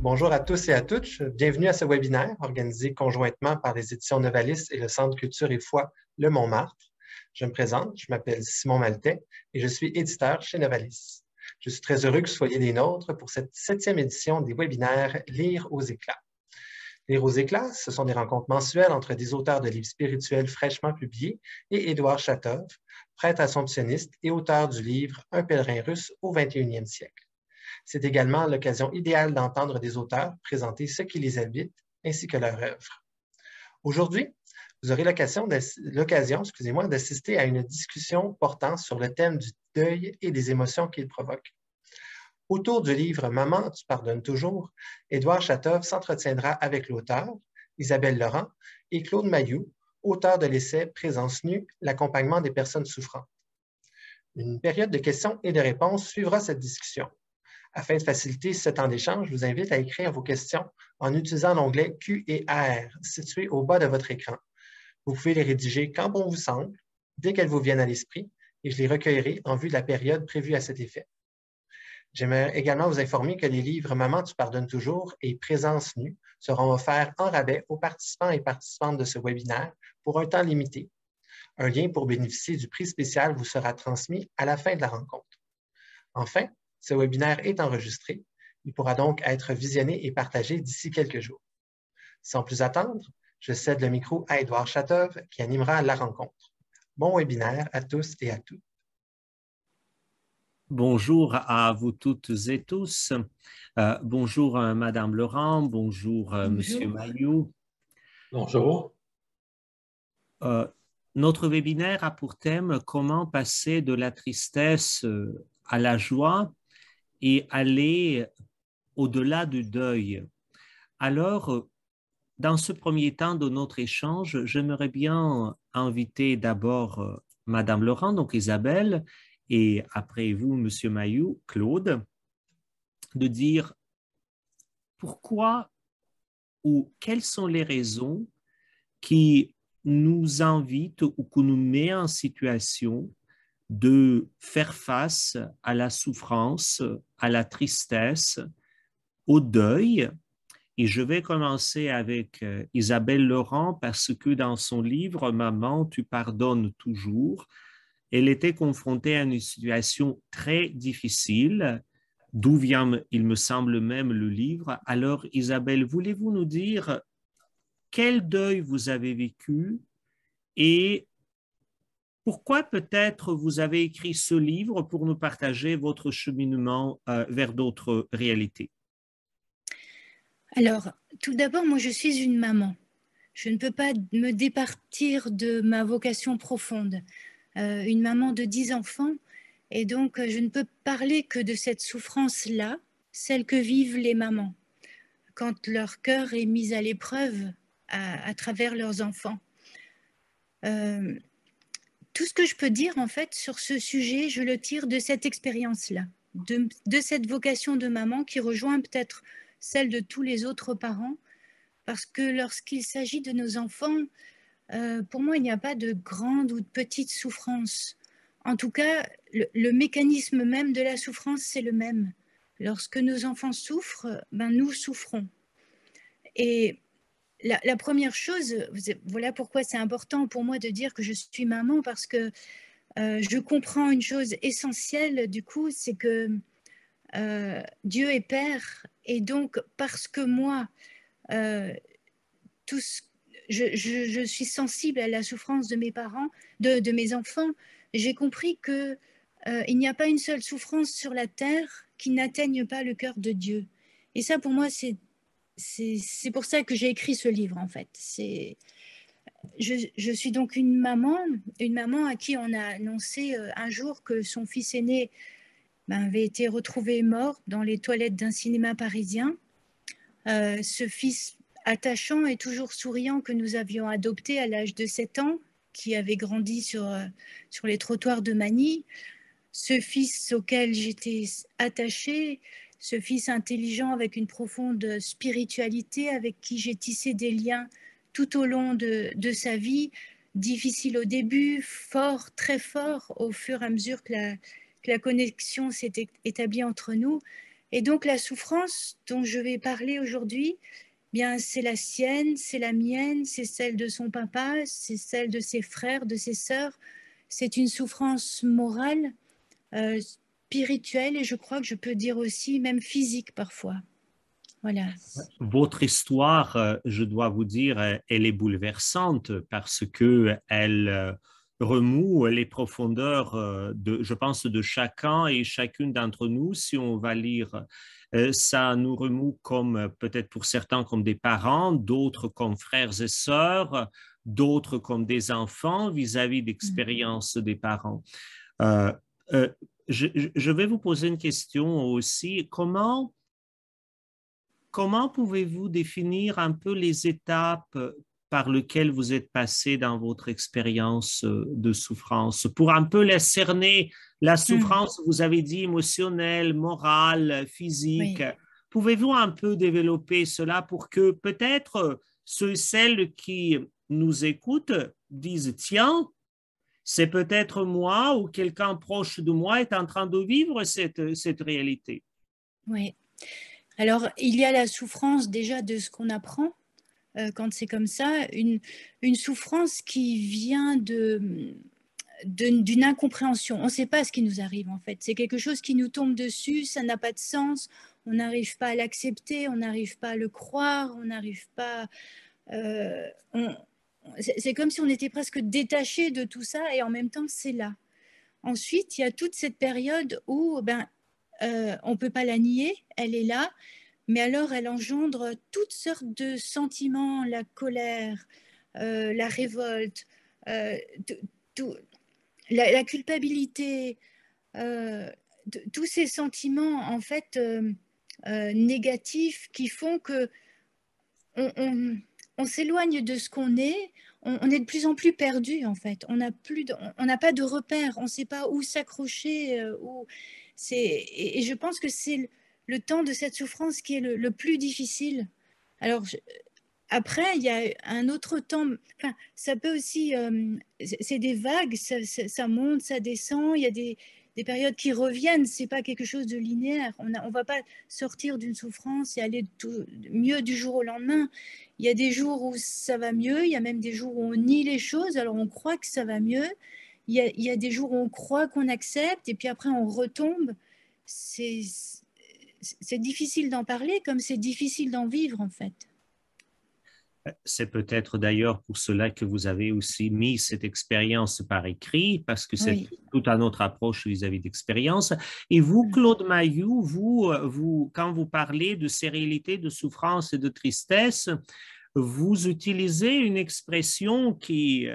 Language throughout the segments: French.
Bonjour à tous et à toutes. Bienvenue à ce webinaire organisé conjointement par les éditions Novalis et le Centre Culture et Foi Le Montmartre. Je me présente, je m'appelle Simon Maltais et je suis éditeur chez Novalis. Je suis très heureux que vous soyez des nôtres pour cette 7e édition des webinaires Lire aux éclats. Lire aux éclats, ce sont des rencontres mensuelles entre des auteurs de livres spirituels fraîchement publiés et Édouard Chatov, prêtre assomptionniste et auteur du livre Un pèlerin russe au 21e siècle. C'est également l'occasion idéale d'entendre des auteurs présenter ce qui les habite ainsi que leur œuvre. Aujourd'hui, vous aurez l'occasion d'assister à une discussion portant sur le thème du deuil et des émotions qu'il provoque. Autour du livre « Maman, tu pardonnes toujours », Édouard Chatov s'entretiendra avec l'auteur, Isabelle Laurent, et Claude Mayou, auteur de l'essai « Présence nue, l'accompagnement des personnes souffrantes ». Une période de questions et de réponses suivra cette discussion. Afin de faciliter ce temps d'échange, je vous invite à écrire vos questions en utilisant l'onglet Q&R situé au bas de votre écran. Vous pouvez les rédiger quand bon vous semble, dès qu'elles vous viennent à l'esprit, et je les recueillerai en vue de la période prévue à cet effet. J'aimerais également vous informer que les livres « Maman, tu pardonnes toujours » et « Présence nue » seront offerts en rabais aux participants et participantes de ce webinaire pour un temps limité. Un lien pour bénéficier du prix spécial vous sera transmis à la fin de la rencontre. Enfin, ce webinaire est enregistré. Il pourra donc être visionné et partagé d'ici quelques jours. Sans plus attendre, je cède le micro à Édouard Chatov qui animera la rencontre. Bon webinaire à tous et à toutes. Bonjour à vous toutes et tous. Bonjour Madame Laurent, bonjour Monsieur Mayou. Bonjour. Notre webinaire a pour thème comment passer de la tristesse à la joie et aller au-delà du deuil. Alors, dans ce premier temps de notre échange, j'aimerais bien inviter d'abord Madame Laurent, donc Isabelle, et après vous, Monsieur Mayou, Claude, de dire pourquoi ou quelles sont les raisons qui nous invitent ou qui nous mettent en situation de faire face à la souffrance, à la tristesse, au deuil. Et je vais commencer avec Isabelle Laurent parce que dans son livre « Maman, tu pardonnes toujours », elle était confrontée à une situation très difficile, d'où vient, il me semble même, le livre. Alors, Isabelle, voulez-vous nous dire quel deuil vous avez vécu et pourquoi peut-être vous avez écrit ce livre pour nous partager votre cheminement vers d'autres réalités? Alors, tout d'abord, moi, je suis une maman. Je ne peux pas me départir de ma vocation profonde. Une maman de 10 enfants, et donc je ne peux parler que de cette souffrance-là, celle que vivent les mamans, quand leur cœur est mis à l'épreuve à travers leurs enfants. Tout ce que je peux dire, en fait, sur ce sujet, je le tire de cette expérience-là, de cette vocation de maman qui rejoint peut-être celle de tous les autres parents, parce que lorsqu'il s'agit de nos enfants, pour moi, il n'y a pas de grande ou de petite souffrance. En tout cas, le mécanisme même de la souffrance, c'est le même. Lorsque nos enfants souffrent, ben, nous souffrons. Et la première chose, voilà pourquoi c'est important pour moi de dire que je suis maman, parce que je comprends une chose essentielle, du coup, c'est que Dieu est Père, et donc parce que moi, je suis sensible à la souffrance de mes parents, de mes enfants, j'ai compris que il n'y a pas une seule souffrance sur la terre qui n'atteigne pas le cœur de Dieu. Et ça, pour moi, c'est pour ça que j'ai écrit ce livre, en fait. Je suis donc une maman à qui on a annoncé un jour que son fils aîné avait été retrouvé mort dans les toilettes d'un cinéma parisien. Ce fils attachant et toujours souriant que nous avions adopté à l'âge de 7 ans, qui avait grandi sur les trottoirs de Manille, ce fils auquel j'étais attachée, ce fils intelligent avec une profonde spiritualité, avec qui j'ai tissé des liens tout au long de sa vie, difficile au début, fort, très fort, au fur et à mesure que la connexion s'est établie entre nous. Et donc la souffrance dont je vais parler aujourd'hui, bien c'est la sienne, c'est la mienne, c'est celle de son papa, c'est celle de ses frères, de ses sœurs. C'est une souffrance morale, spirituelle et je crois que je peux dire aussi même physique parfois. Voilà. Votre histoire, je dois vous dire, elle est bouleversante parce que elle remoue les profondeurs je pense, de chacun et chacune d'entre nous. Si on va lire, ça nous remoue comme peut-être pour certains comme des parents, d'autres comme frères et sœurs, d'autres comme des enfants vis-à-vis d'expériences des parents. Euh, euh, je vais vous poser une question aussi. Comment pouvez-vous définir un peu les étapes par lesquelles vous êtes passé dans votre expérience de souffrance pour un peu la cerner, la souffrance, vous avez dit émotionnelle, morale, physique. Oui. Pouvez-vous un peu développer cela pour que peut-être ceux et celles qui nous écoutent disent, tiens, c'est peut-être moi ou quelqu'un proche de moi est en train de vivre cette réalité. Oui. Alors, il y a la souffrance déjà de ce qu'on apprend quand c'est comme ça, une souffrance qui vient d'une incompréhension. On ne sait pas ce qui nous arrive en fait. C'est quelque chose qui nous tombe dessus, ça n'a pas de sens, on n'arrive pas à l'accepter, on n'arrive pas à le croire, on n'arrive pas... c'est comme si on était presque détaché de tout ça et en même temps c'est là. Ensuite, il y a toute cette période où on ne peut pas la nier, elle est là, mais alors elle engendre toutes sortes de sentiments, la colère, la révolte, la culpabilité, tous ces sentiments en fait négatifs qui font que on s'éloigne de ce qu'on est, on est de plus en plus perdu en fait. On n'a pas de repères, on ne sait pas où s'accrocher. Et je pense que c'est le temps de cette souffrance qui est le plus difficile. Alors après, il y a un autre temps. Enfin, ça peut aussi, c'est des vagues, ça monte, ça descend. Il y a des périodes qui reviennent. C'est pas quelque chose de linéaire. On va pas sortir d'une souffrance et aller mieux du jour au lendemain. Il y a des jours où ça va mieux. Il y a même des jours où on nie les choses. Alors on croit que ça va mieux. Il y a des jours où on croit qu'on accepte et puis après on retombe. C'est difficile d'en parler comme c'est difficile d'en vivre en fait. C'est peut-être d'ailleurs pour cela que vous avez aussi mis cette expérience par écrit, parce que c'est tout à notre approche vis-à-vis d'expérience. Et vous, Claude Mayou, quand vous parlez de ces réalités de souffrance et de tristesse, vous utilisez une expression qui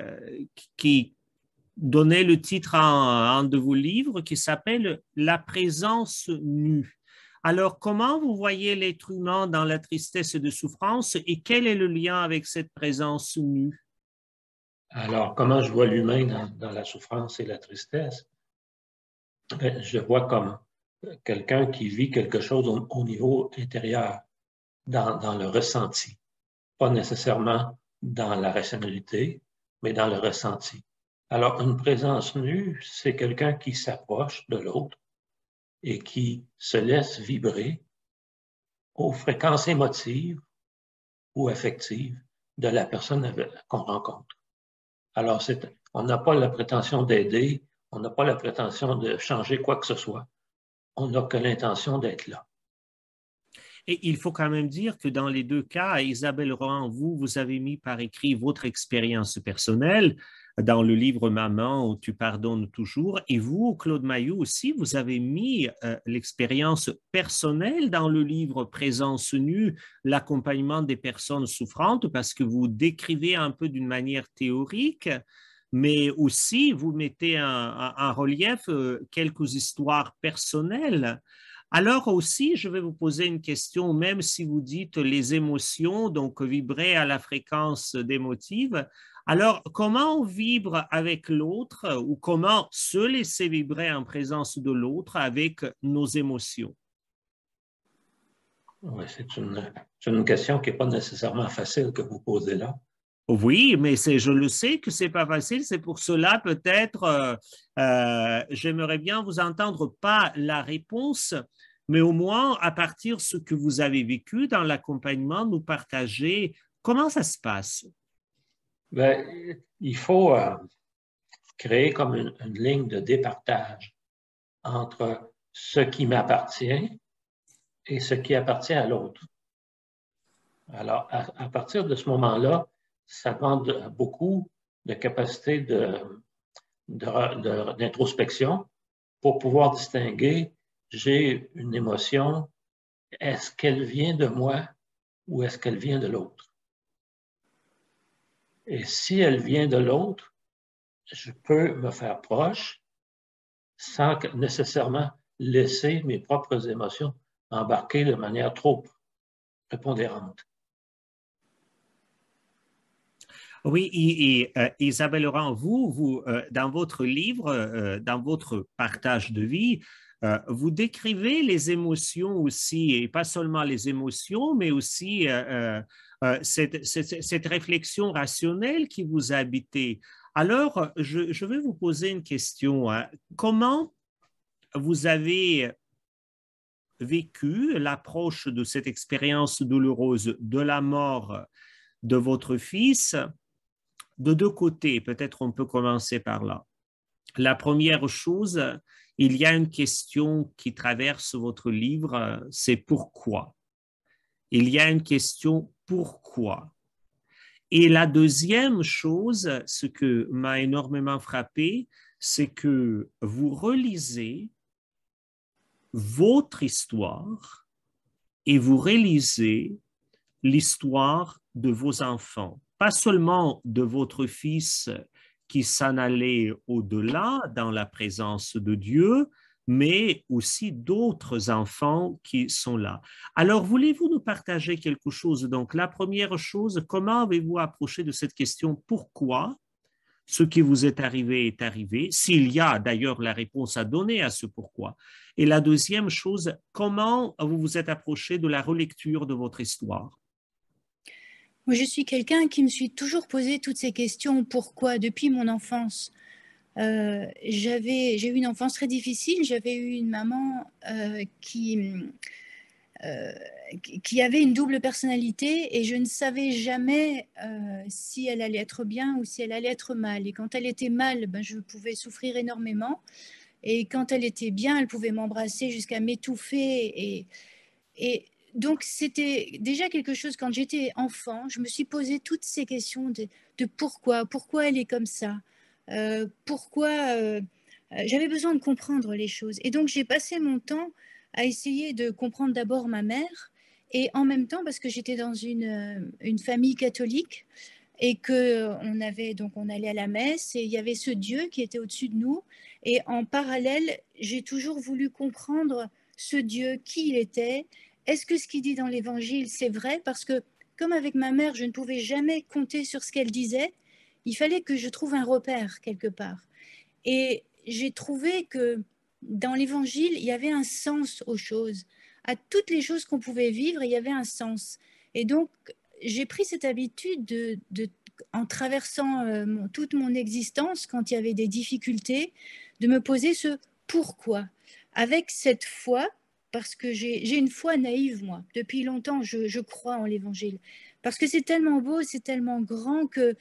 donnait le titre à un de vos livres qui s'appelle « La présence nue ». Alors, comment vous voyez l'être humain dans la tristesse et de souffrance et quel est le lien avec cette présence nue? Alors, comment je vois l'humain dans la souffrance et la tristesse? Je vois comme quelqu'un qui vit quelque chose au niveau intérieur, dans le ressenti. Pas nécessairement dans la rationalité, mais dans le ressenti. Alors, une présence nue, c'est quelqu'un qui s'approche de l'autre et qui se laisse vibrer aux fréquences émotives ou affectives de la personne qu'on rencontre. Alors, on n'a pas la prétention d'aider, on n'a pas la prétention de changer quoi que ce soit. On n'a que l'intention d'être là. Et il faut quand même dire que dans les deux cas, Isabelle Rohan, vous avez mis par écrit votre expérience personnelle dans le livre Maman où tu pardonnes toujours. Et vous, Claude Mayou aussi, vous avez mis l'expérience personnelle dans le livre Présence nue, l'accompagnement des personnes souffrantes, parce que vous décrivez un peu d'une manière théorique, mais aussi vous mettez en relief quelques histoires personnelles. Alors aussi, je vais vous poser une question, même si vous dites les émotions, donc vibrer à la fréquence d'émotive. Alors, comment on vibre avec l'autre ou comment se laisser vibrer en présence de l'autre avec nos émotions? Oui, c'est une question qui n'est pas nécessairement facile que vous posez là. Oui, mais je le sais que c'est pas facile. C'est pour cela peut-être j'aimerais bien vous entendre pas la réponse, mais au moins à partir de ce que vous avez vécu dans l'accompagnement, nous partager comment ça se passe. Ben, il faut créer comme une ligne de départage entre ce qui m'appartient et ce qui appartient à l'autre. Alors, à partir de ce moment-là, ça demande beaucoup de capacité d'introspection pour pouvoir distinguer, j'ai une émotion, est-ce qu'elle vient de moi ou est-ce qu'elle vient de l'autre? Et si elle vient de l'autre, je peux me faire proche sans nécessairement laisser mes propres émotions embarquer de manière trop prépondérante. Oui, et Isabelle Laurent, vous dans votre livre, dans votre partage de vie, vous décrivez les émotions aussi, et pas seulement les émotions, mais aussi cette réflexion rationnelle qui vous a habité. Alors, je vais vous poser une question. Hein. Comment vous avez vécu l'approche de cette expérience douloureuse de la mort de votre fils de deux côtés? Peut-être on peut commencer par là. La première chose, il y a une question qui traverse votre livre, c'est pourquoi. Il y a une question pourquoi. Et la deuxième chose, ce que m'a énormément frappé, c'est que vous relisez votre histoire et vous relisez l'histoire de vos enfants, pas seulement de votre fils qui s'en allait au-delà dans la présence de Dieu, mais aussi d'autres enfants qui sont là. Alors, voulez-vous nous partager quelque chose? Donc, la première chose, comment avez-vous approché de cette question? Pourquoi ce qui vous est arrivé, s'il y a d'ailleurs la réponse à donner à ce pourquoi. Et la deuxième chose, comment vous vous êtes approché de la relecture de votre histoire? Moi, je suis quelqu'un qui me suis toujours posé toutes ces questions. Pourquoi? Depuis mon enfance. J'ai eu une enfance très difficile. J'avais eu une maman qui avait une double personnalité et je ne savais jamais si elle allait être bien ou si elle allait être mal. Et quand elle était mal, ben, je pouvais souffrir énormément. Et quand elle était bien, elle pouvait m'embrasser jusqu'à m'étouffer. Et donc, c'était déjà quelque chose, quand j'étais enfant, je me suis posé toutes ces questions de pourquoi elle est comme ça, j'avais besoin de comprendre les choses. Et donc, j'ai passé mon temps à essayer de comprendre d'abord ma mère, et en même temps, parce que j'étais dans une famille catholique, et on allait à la messe, et il y avait ce Dieu qui était au-dessus de nous, et en parallèle, j'ai toujours voulu comprendre ce Dieu, qui il était. Est-ce que ce qu'il dit dans l'Évangile, c'est vrai? Parce que, comme avec ma mère, je ne pouvais jamais compter sur ce qu'elle disait, il fallait que je trouve un repère quelque part. Et j'ai trouvé que dans l'Évangile, il y avait un sens aux choses. À toutes les choses qu'on pouvait vivre, il y avait un sens. Et donc, j'ai pris cette habitude en traversant toute mon existence, quand il y avait des difficultés, de me poser ce pourquoi. Avec cette foi, parce que j'ai une foi naïve, moi. Depuis longtemps, je crois en l'Évangile. Parce que c'est tellement beau, c'est tellement grand que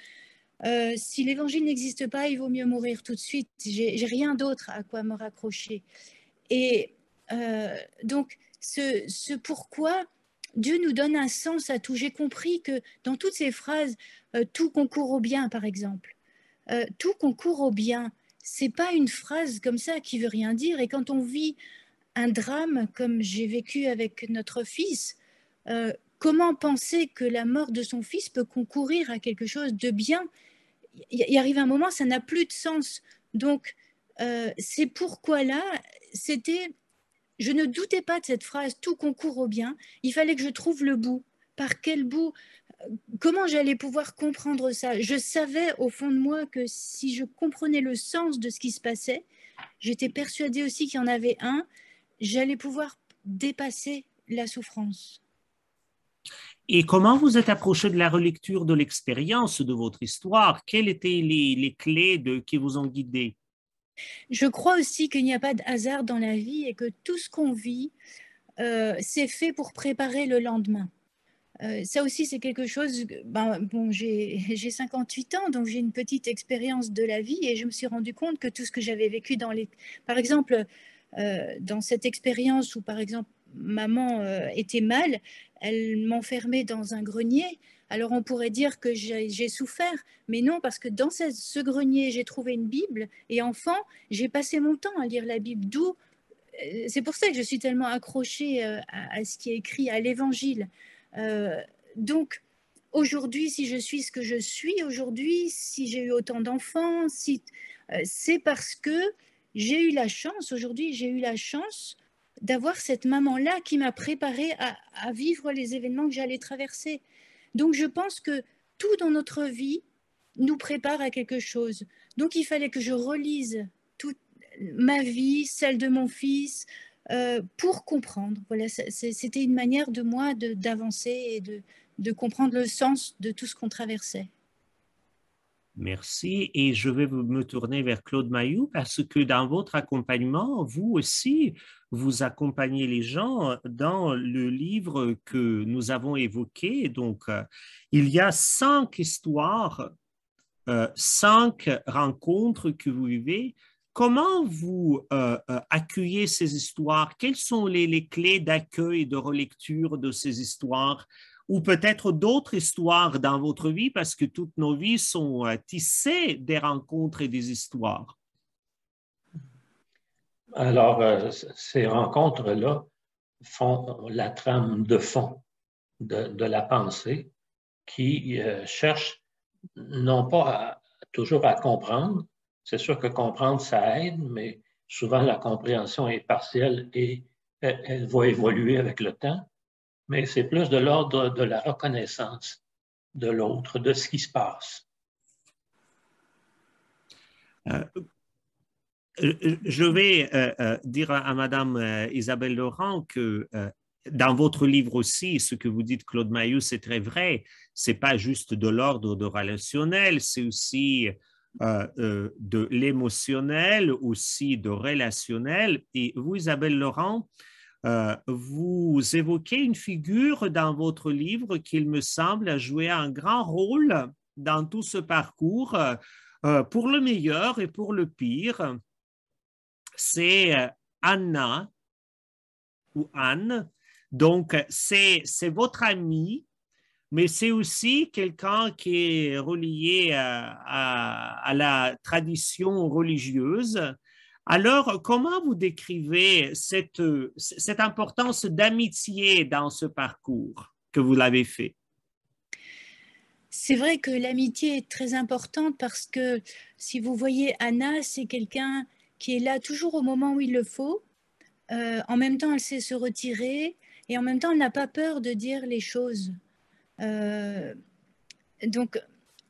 si l'Évangile n'existe pas, il vaut mieux mourir tout de suite. J'ai rien d'autre à quoi me raccrocher. Et donc, ce pourquoi Dieu nous donne un sens à tout. J'ai compris que dans toutes ces phrases, tout concourt au bien, par exemple. Tout concourt au bien. C'est pas une phrase comme ça qui veut rien dire. Et quand on vit un drame comme j'ai vécu avec notre fils, comment penser que la mort de son fils peut concourir à quelque chose de bien? Il arrive un moment, ça n'a plus de sens. Donc, c'est pourquoi là, je ne doutais pas de cette phrase, tout concourt au bien. Il fallait que je trouve le bout. Par quel bout? Comment j'allais pouvoir comprendre ça? Je savais au fond de moi que si je comprenais le sens de ce qui se passait, j'étais persuadée aussi qu'il y en avait un, j'allais pouvoir dépasser la souffrance. Et comment vous êtes approché de la relecture de l'expérience de votre histoire? Quelles étaient les clés qui vous ont guidé? Je crois aussi qu'il n'y a pas de hasard dans la vie et que tout ce qu'on vit, c'est fait pour préparer le lendemain. Ça aussi, c'est quelque chose, bon, j'ai 58 ans, donc j'ai une petite expérience de la vie et je me suis rendu compte que tout ce que j'avais vécu par exemple, dans cette expérience où, par exemple, maman était mal, elle m'enfermait dans un grenier. Alors on pourrait dire que j'ai souffert, mais non, parce que dans ce grenier, j'ai trouvé une Bible et enfant, j'ai passé mon temps à lire la Bible, c'est pour ça que je suis tellement accrochée à ce qui est écrit, à l'Évangile. Donc, aujourd'hui, si je suis ce que je suis aujourd'hui, si j'ai eu autant d'enfants, c'est parce que j'ai eu la chance, aujourd'hui, j'ai eu la chance d'avoir cette maman-là qui m'a préparée à vivre les événements que j'allais traverser. Donc, je pense que tout dans notre vie nous prépare à quelque chose. Donc, il fallait que je relise toute ma vie, celle de mon fils, pour comprendre. Voilà, c'était une manière de moi d'avancer et de comprendre le sens de tout ce qu'on traversait. Merci. Et je vais me tourner vers Claude Mayou parce que dans votre accompagnement, vous aussi, vous accompagnez les gens dans le livre que nous avons évoqué. Donc, il y a 5 histoires, 5 rencontres que vous vivez. Comment vous accueillez ces histoires? Quelles sont les clés d'accueil et de relecture de ces histoires? Ou peut-être d'autres histoires dans votre vie, parce que toutes nos vies sont tissées des rencontres et des histoires. Alors, ces rencontres-là font la trame de fond de la pensée qui cherche non pas toujours à comprendre. C'est sûr que comprendre, ça aide, mais souvent la compréhension est partielle et elle va évoluer avec le temps. Mais c'est plus de l'ordre de la reconnaissance de l'autre, de ce qui se passe. Je vais dire à Madame Isabelle Laurent que dans votre livre aussi, ce que vous dites, Claude Mayou, c'est très vrai. C'est pas juste de l'ordre de relationnel, c'est aussi de l'émotionnel, aussi de relationnel. Et vous, Isabelle Laurent, vous évoquez une figure dans votre livre qui, il me semble, a joué un grand rôle dans tout ce parcours, pour le meilleur et pour le pire. C'est Anna ou Anne. Donc, c'est votre amie, mais c'est aussi quelqu'un qui est relié à la tradition religieuse. Alors, comment vous décrivez cette importance d'amitié dans ce parcours que vous l'avez fait? C'est vrai que l'amitié est très importante parce que si vous voyez Anna, c'est quelqu'un qui est là toujours au moment où il le faut. En même temps, elle sait se retirer et en même temps, elle n'a pas peur de dire les choses. Donc,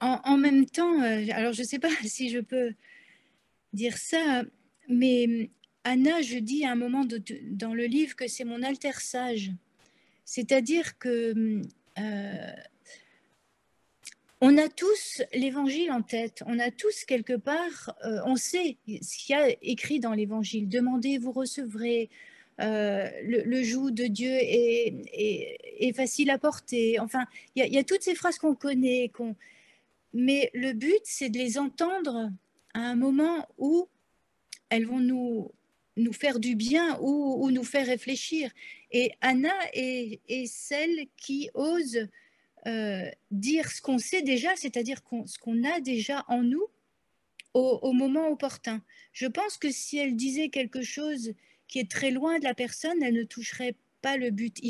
en même temps, alors je ne sais pas si je peux dire ça, mais Anna, je dis à un moment dans le livre que c'est mon alter sage. C'est-à-dire que on a tous l'évangile en tête, on a tous quelque part, on sait ce qu'il y a écrit dans l'évangile. Demandez, vous recevrez. Le joug de Dieu est facile à porter. Enfin, il y a toutes ces phrases qu'on connaît, mais le but, c'est de les entendre à un moment où elles vont nous faire du bien ou nous faire réfléchir. Et Anna est celle qui ose dire ce qu'on sait déjà, c'est-à-dire ce qu'on a déjà en nous au moment opportun. Je pense que si elle disait quelque chose qui est très loin de la personne, elle ne toucherait pas le but.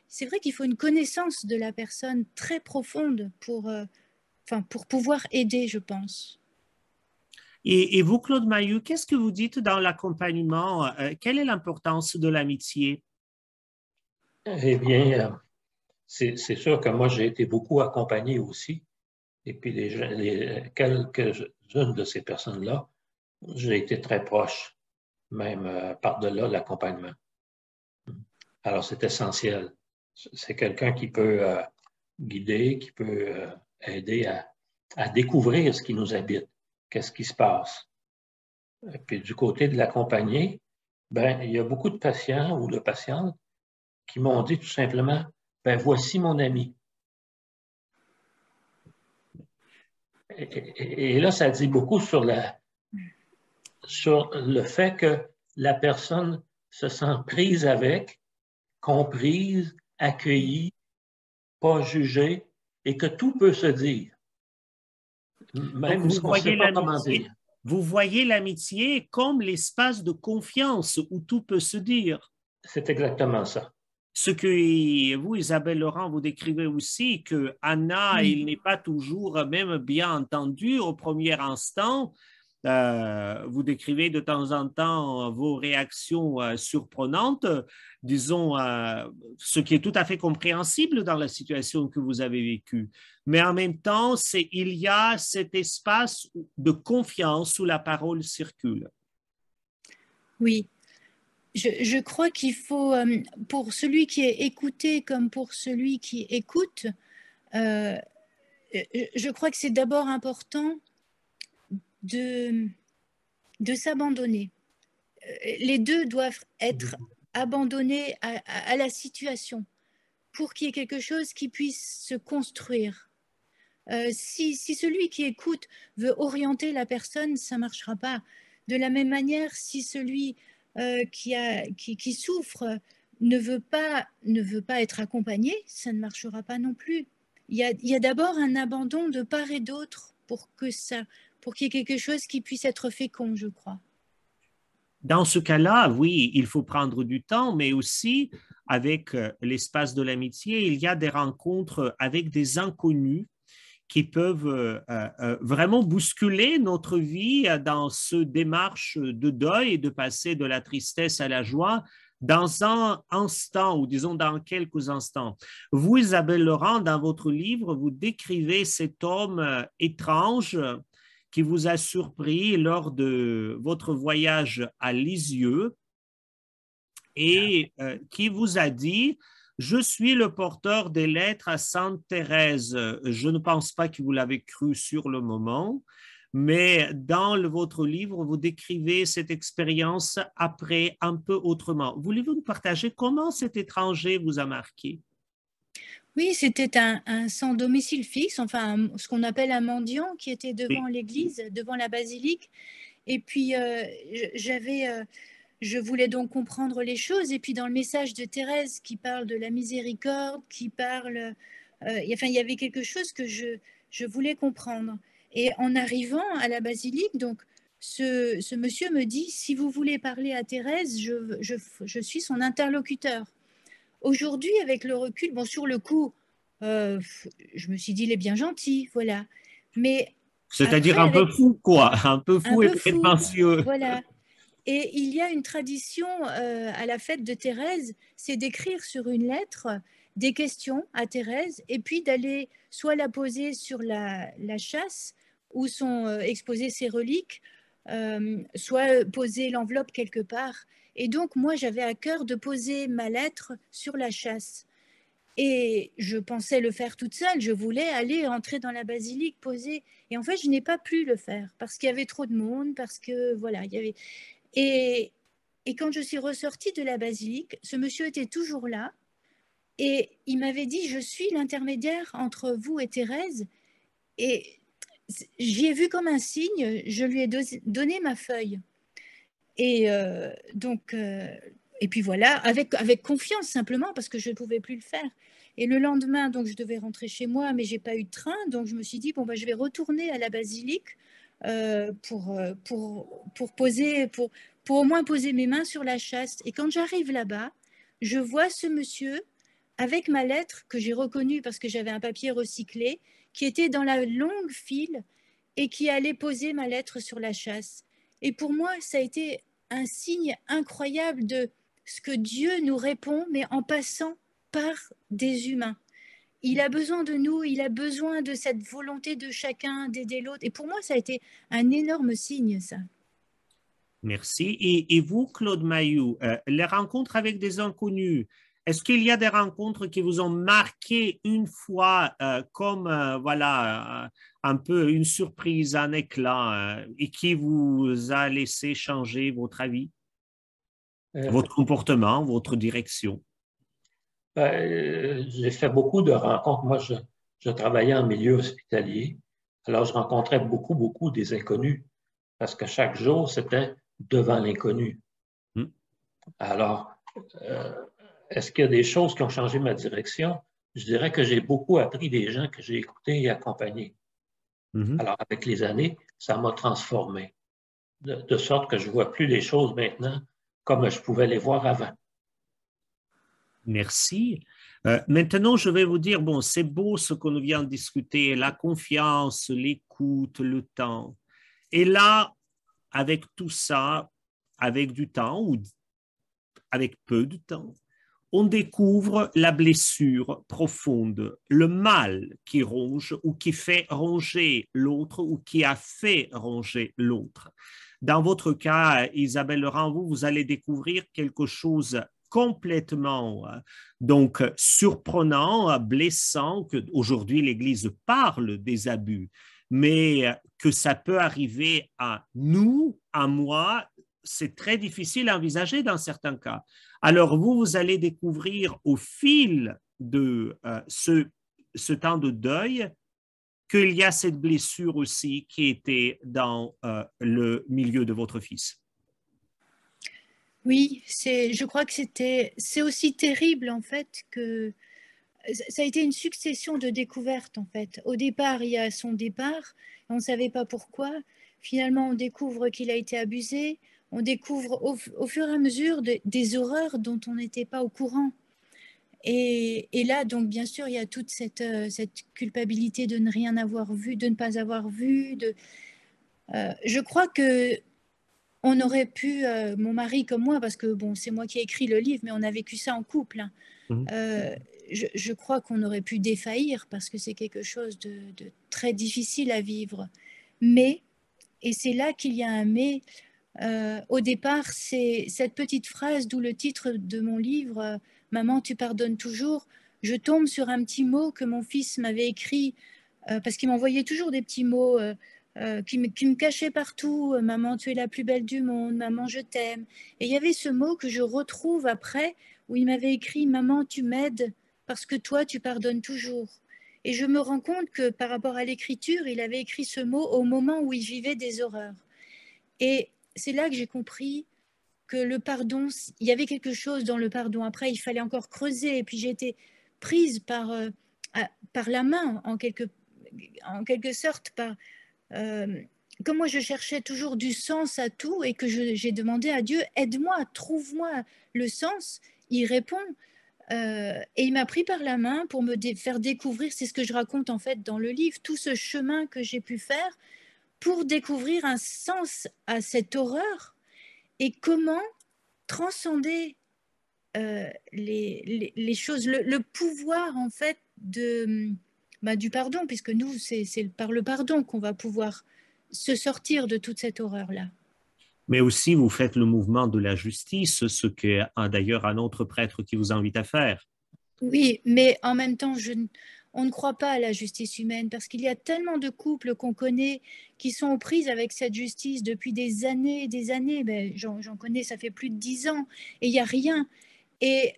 C'est vrai qu'il faut une connaissance de la personne très profonde pour pouvoir aider, je pense. Et vous, Claude Mayou, qu'est-ce que vous dites dans l'accompagnement? Quelle est l'importance de l'amitié? Eh bien, c'est sûr que moi, j'ai été beaucoup accompagné aussi. Et puis, quelques-unes de ces personnes-là, j'ai été très proche, même par-delà l'accompagnement. Alors, c'est essentiel. C'est quelqu'un qui peut guider, qui peut aider à découvrir ce qui nous habite, qu'est-ce qui se passe. Et puis du côté de l'accompagné, ben, il y a beaucoup de patients ou de patientes qui m'ont dit tout simplement, ben, voici mon ami. Et là, ça dit beaucoup sur le fait que la personne se sent prise avec, comprise, accueillie, pas jugée, et que tout peut se dire, même Donc, ce qu'on ne sait pas comment dire. vous voyez l'amitié comme l'espace de confiance où tout peut se dire. C'est exactement ça. Ce que vous, Isabelle Laurent, vous décrivez aussi, que Anna, il n'est pas toujours même bien entendu au premier instant. Vous décrivez de temps en temps vos réactions surprenantes, disons, ce qui est tout à fait compréhensible dans la situation que vous avez vécue. Mais en même temps, il y a cet espace de confiance où la parole circule. Oui. Je crois qu'il faut, pour celui qui est écouté comme pour celui qui écoute, je crois que c'est d'abord important de s'abandonner. Les deux doivent être abandonnés à la situation pour qu'il y ait quelque chose qui puisse se construire. Si celui qui écoute veut orienter la personne, ça ne marchera pas. De la même manière, si celui qui souffre ne veut pas être accompagné, ça ne marchera pas non plus. Il y a d'abord un abandon de part et d'autre pour qu'il y ait quelque chose qui puisse être fécond, je crois. Dans ce cas-là, oui, il faut prendre du temps, mais aussi avec l'espace de l'amitié, il y a des rencontres avec des inconnus qui peuvent vraiment bousculer notre vie dans ce démarche de deuil et de passer de la tristesse à la joie dans un instant, ou disons dans quelques instants. Vous, Isabelle Laurent, dans votre livre, vous décrivez cet homme étrange qui vous a surpris lors de votre voyage à Lisieux et qui vous a dit: je suis le porteur des lettres à Sainte Thérèse. Je ne pense pas que vous l'avez cru sur le moment, mais dans votre livre, vous décrivez cette expérience après un peu autrement. Voulez-vous nous partager comment cet étranger vous a marqué? Oui, c'était un sans domicile fixe, enfin ce qu'on appelle un mendiant qui était devant l'église, devant la basilique. Et puis, je voulais donc comprendre les choses. Et puis, dans le message de Thérèse qui parle de la miséricorde, qui parle... enfin, il y avait quelque chose que je voulais comprendre. Et en arrivant à la basilique, donc, ce monsieur me dit, si vous voulez parler à Thérèse, je suis son interlocuteur. Aujourd'hui, avec le recul, bon, sur le coup, je me suis dit, il est bien gentil, voilà. Mais c'est-à-dire un peu fou, quoi, un peu fou et prétentieux. Voilà. Et il y a une tradition à la fête de Thérèse, c'est d'écrire sur une lettre des questions à Thérèse et puis d'aller soit la poser sur la châsse où sont exposées ses reliques, soit poser l'enveloppe quelque part. Et donc, moi, j'avais à cœur de poser ma lettre sur la châsse. Et je pensais le faire toute seule. Je voulais aller entrer dans la basilique, poser. Et en fait, je n'ai pas pu le faire parce qu'il y avait trop de monde, parce que, voilà, il y avait... Et quand je suis ressortie de la basilique, ce monsieur était toujours là et il m'avait dit, je suis l'intermédiaire entre vous et Thérèse. Et j'y ai vu comme un signe, je lui ai donné ma feuille. Et donc, et puis voilà, avec confiance simplement, parce que je ne pouvais plus le faire. Et le lendemain, donc, je devais rentrer chez moi, mais je n'ai pas eu de train, donc je me suis dit, bon, bah, je vais retourner à la basilique pour au moins poser mes mains sur la châsse. Et quand j'arrive là-bas, je vois ce monsieur avec ma lettre que j'ai reconnue parce que j'avais un papier recyclé, qui était dans la longue file et qui allait poser ma lettre sur la châsse. Et pour moi, ça a été un signe incroyable de ce que Dieu nous répond, mais en passant par des humains. Il a besoin de nous, il a besoin de cette volonté de chacun d'aider l'autre. Et pour moi, ça a été un énorme signe, ça. Merci. Et vous, Claude Mayou, les rencontres avec des inconnus, est-ce qu'il y a des rencontres qui vous ont marqué une fois comme voilà un peu une surprise, un éclat et qui vous a laissé changer votre avis, votre comportement, votre direction? J'ai fait beaucoup de rencontres. Moi, je travaillais en milieu hospitalier. Alors, je rencontrais beaucoup des inconnus parce que chaque jour, c'était devant l'inconnu. Alors, est-ce qu'il y a des choses qui ont changé ma direction? Je dirais que j'ai beaucoup appris des gens que j'ai écoutés et accompagnés. Alors, avec les années, ça m'a transformé, de sorte que je ne vois plus les choses maintenant comme je pouvais les voir avant. Merci. Maintenant, je vais vous dire, bon, c'est beau ce qu'on vient de discuter, la confiance, l'écoute, le temps. Et là, avec tout ça, avec du temps ou avec peu de temps, on découvre la blessure profonde, le mal qui ronge ou qui fait ronger l'autre ou qui a fait ronger l'autre. Dans votre cas, Isabelle Laurent, vous allez découvrir quelque chose complètement donc surprenant, blessant, que aujourd'hui l'Église parle des abus, mais que ça peut arriver à nous, à moi, c'est très difficile à envisager dans certains cas. Alors vous allez découvrir au fil de ce temps de deuil qu'il y a cette blessure aussi qui était dans le milieu de votre fils. Oui, je crois que c'est aussi terrible en fait que ça a été une succession de découvertes en fait. Au départ, il y a son départ, on ne savait pas pourquoi. Finalement, on découvre qu'il a été abusé. On découvre au fur et à mesure des horreurs dont on n'était pas au courant. Et là, donc, bien sûr, il y a toute cette culpabilité de ne rien avoir vu, de ne pas avoir vu. Je crois que on aurait pu, mon mari comme moi, parce que bon, c'est moi qui ai écrit le livre, mais on a vécu ça en couple. Je crois qu'on aurait pu défaillir parce que c'est quelque chose de très difficile à vivre. Mais, et c'est là qu'il y a un mais, au départ, c'est cette petite phrase, d'où le titre de mon livre, Maman, tu pardonnes toujours. Je tombe sur un petit mot que mon fils m'avait écrit, parce qu'il m'envoyait toujours des petits mots qui me cachaient partout. Maman, tu es la plus belle du monde. Maman, je t'aime. Et il y avait ce mot que je retrouve après, où il m'avait écrit, Maman, tu m'aides parce que toi, tu pardonnes toujours. Et je me rends compte que par rapport à l'écriture, il avait écrit ce mot au moment où il vivait des horreurs. Et c'est là que j'ai compris que le pardon, il y avait quelque chose dans le pardon. Après, il fallait encore creuser. Et puis j'ai été prise par la main, en quelque sorte, comme moi je cherchais toujours du sens à tout et que j'ai demandé à Dieu, aide-moi, trouve-moi le sens. Il répond. Et il m'a pris par la main pour me faire découvrir, c'est ce que je raconte en fait dans le livre, tout ce chemin que j'ai pu faire pour découvrir un sens à cette horreur et comment transcender les choses, le pouvoir en fait du pardon, puisque nous, c'est par le pardon qu'on va pouvoir se sortir de toute cette horreur-là. Mais aussi, vous faites le mouvement de la justice, ce qu'est d'ailleurs un autre prêtre qui vous invite à faire. Oui, mais en même temps, on ne croit pas à la justice humaine parce qu'il y a tellement de couples qu'on connaît qui sont aux prises avec cette justice depuis des années et des années. Ben, j'en connais, ça fait plus de 10 ans et il n'y a rien. Et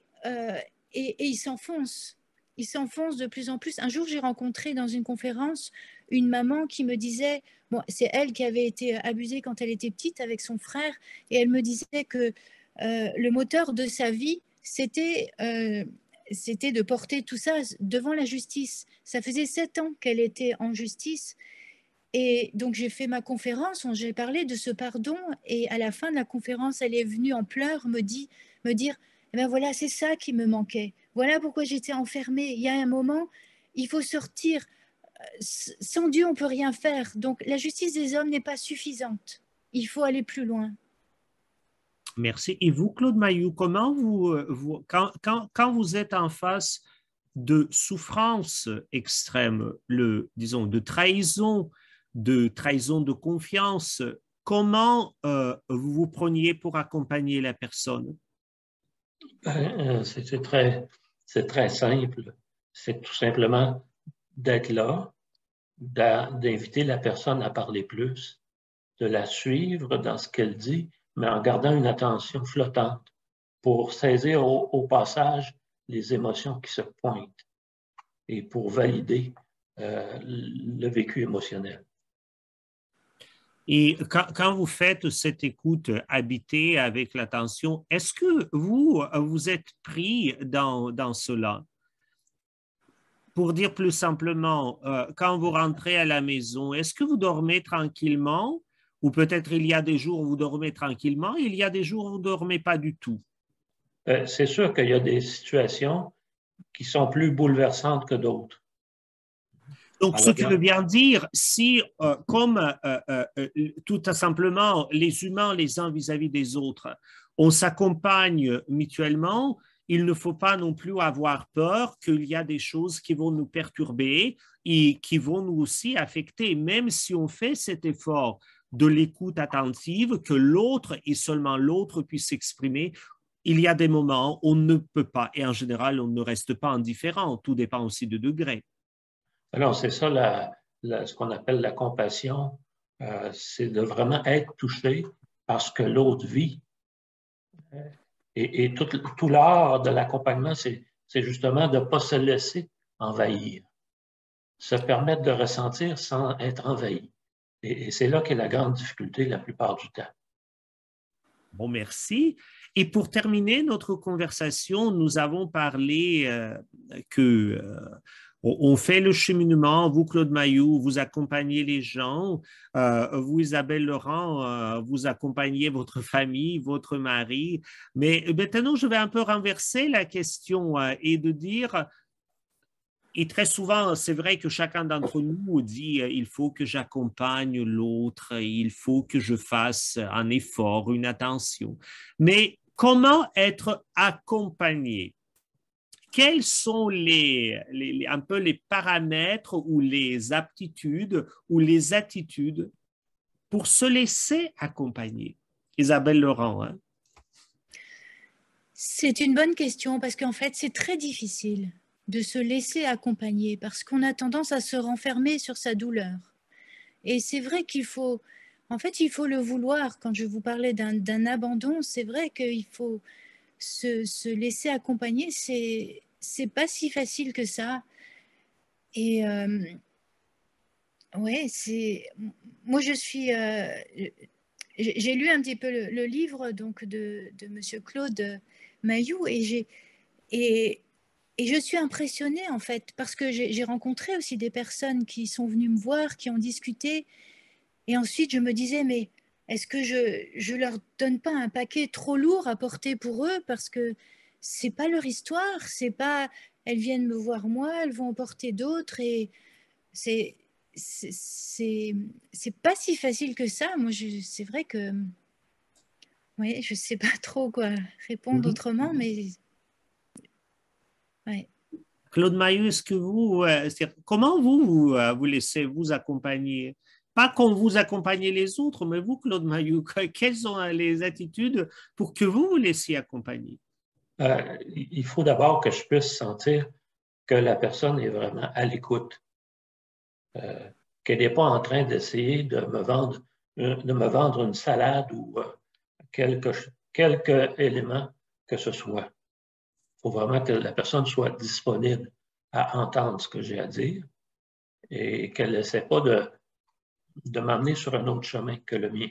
ils s'enfoncent. Ils s'enfoncent de plus en plus. Un jour, j'ai rencontré dans une conférence une maman qui me disait, bon, c'est elle qui avait été abusée quand elle était petite avec son frère, et elle me disait que le moteur de sa vie, c'était de porter tout ça devant la justice. Ça faisait 7 ans qu'elle était en justice. Et donc, j'ai fait ma conférence, j'ai parlé de ce pardon. Et à la fin de la conférence, elle est venue en pleurs me dire, eh ben voilà, c'est ça qui me manquait. Voilà pourquoi j'étais enfermée. Il y a un moment, il faut sortir. Sans Dieu, on ne peut rien faire. Donc, la justice des hommes n'est pas suffisante. Il faut aller plus loin. Merci. Et vous, Claude Mayou, comment quand vous êtes en face de souffrance extrême, disons, de trahison de confiance, comment vous vous preniez pour accompagner la personne? C'est très simple. C'est tout simplement d'être là, d'inviter la personne à parler plus, de la suivre dans ce qu'elle dit, mais en gardant une attention flottante pour saisir au passage les émotions qui se pointent et pour valider le vécu émotionnel. Et quand vous faites cette écoute habitée avec l'attention, est-ce que vous êtes pris dans cela? Pour dire plus simplement, quand vous rentrez à la maison, est-ce que vous dormez tranquillement? Ou peut-être il y a des jours où vous dormez tranquillement, et il y a des jours où vous ne dormez pas du tout. C'est sûr qu'il y a des situations qui sont plus bouleversantes que d'autres. Donc, ce qui veut bien dire, si, tout simplement, les humains, les uns vis-à-vis des autres, on s'accompagne mutuellement, il ne faut pas non plus avoir peur qu'il y a des choses qui vont nous perturber et qui vont nous aussi affecter, même si on fait cet effort de l'écoute attentive, que l'autre et seulement l'autre puisse s'exprimer. Il y a des moments où on ne peut pas, et en général, on ne reste pas indifférent. Tout dépend aussi de degré. Alors, c'est ça ce qu'on appelle la compassion, c'est de vraiment être touché par ce que l'autre vit. Et tout l'art de l'accompagnement, c'est justement de ne pas se laisser envahir, se permettre de ressentir sans être envahi. Et c'est là qu'est la grande difficulté la plupart du temps. Bon, merci. Et pour terminer notre conversation, nous avons parlé on fait le cheminement, vous, Claude Mailloux, vous accompagnez les gens, vous, Isabelle Laurent, vous accompagnez votre famille, votre mari. Mais maintenant, je vais un peu renverser la question et de dire, et très souvent, c'est vrai que chacun d'entre nous dit, il faut que j'accompagne l'autre, il faut que je fasse un effort, une attention. Mais comment être accompagné? Quels sont un peu les paramètres ou les aptitudes ou les attitudes pour se laisser accompagner? Isabelle Laurent. Hein? C'est une bonne question parce qu'en fait, c'est très difficile de se laisser accompagner parce qu'on a tendance à se renfermer sur sa douleur. Et c'est vrai qu'il faut, en fait, il faut le vouloir. Quand je vous parlais d'un abandon, c'est vrai qu'il faut se laisser accompagner, c'est pas si facile que ça. Et ouais, moi je suis, j'ai lu un petit peu le livre donc de Monsieur Claude Mailloux et je suis impressionnée en fait parce que j'ai rencontré aussi des personnes qui sont venues me voir, qui ont discuté et ensuite je me disais mais est-ce que je leur donne pas un paquet trop lourd à porter pour eux parce que c'est pas leur histoire, c'est pas, elles viennent me voir moi, elles vont en porter d'autres et c'est pas si facile que ça. Moi, c'est vrai que ouais, je sais pas trop quoi répondre autrement, mais ouais. Claude Mailloux, est-ce que comment vous laissez vous accompagner? Pas qu'on vous accompagnez les autres, mais vous, Claude Mailloux, quelles sont les attitudes pour que vous vous laissiez accompagner? Il faut d'abord que je puisse sentir que la personne est vraiment à l'écoute, qu'elle n'est pas en train d'essayer de me vendre une salade ou quelque élément que ce soit. Il faut vraiment que la personne soit disponible à entendre ce que j'ai à dire et qu'elle n'essaie pas de m'amener sur un autre chemin que le mien.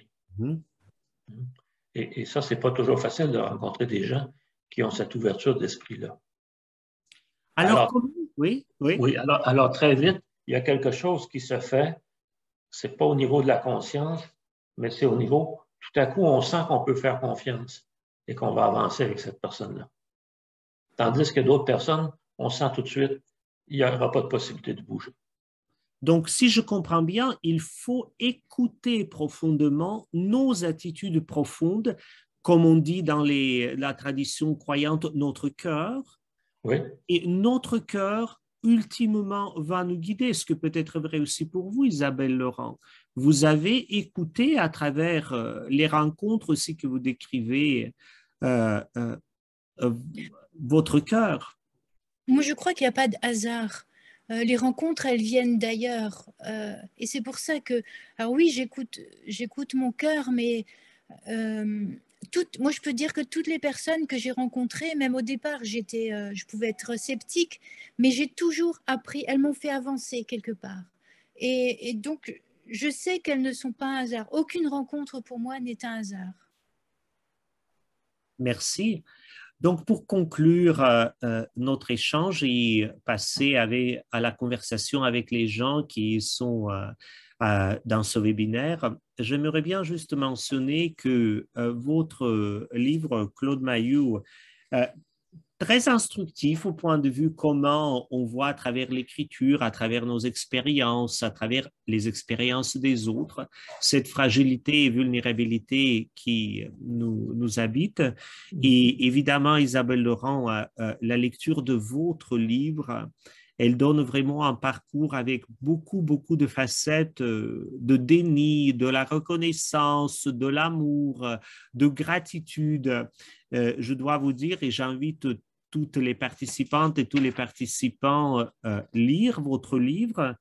Et ça, ce n'est pas toujours facile de rencontrer des gens qui ont cette ouverture d'esprit-là. Alors oui. Alors, très vite, il y a quelque chose qui se fait, ce n'est pas au niveau de la conscience, mais c'est au niveau, tout à coup, on sent qu'on peut faire confiance et qu'on va avancer avec cette personne-là. Tandis que d'autres personnes, on sent tout de suite, il n'y aura pas de possibilité de bouger. Donc, si je comprends bien, il faut écouter profondément nos attitudes profondes, comme on dit dans la tradition croyante, notre cœur. Oui. Et notre cœur, ultimement, va nous guider, ce que peut être vrai aussi pour vous, Isabelle Laurent. Vous avez écouté à travers les rencontres aussi que vous décrivez, votre cœur. Moi, je crois qu'il n'y a pas de hasard. Les rencontres, elles viennent d'ailleurs. Et c'est pour ça que, alors oui, j'écoute mon cœur, mais moi, je peux dire que toutes les personnes que j'ai rencontrées, même au départ, je pouvais être sceptique, mais j'ai toujours appris, elles m'ont fait avancer quelque part. Et donc, je sais qu'elles ne sont pas un hasard. Aucune rencontre pour moi n'est un hasard. Merci. Donc, pour conclure notre échange et passer à la conversation avec les gens qui sont dans ce webinaire, j'aimerais bien juste mentionner que votre livre, Claude Mayou, euh, très instructif au point de vue comment on voit à travers l'écriture, à travers nos expériences, à travers les expériences des autres, cette fragilité et vulnérabilité qui nous habite. Et évidemment, Isabelle Laurent, la lecture de votre livre, elle donne vraiment un parcours avec beaucoup, beaucoup de facettes de déni, de la reconnaissance, de l'amour, de gratitude. Je dois vous dire, et j'invite toutes les participantes et tous les participants lire votre livre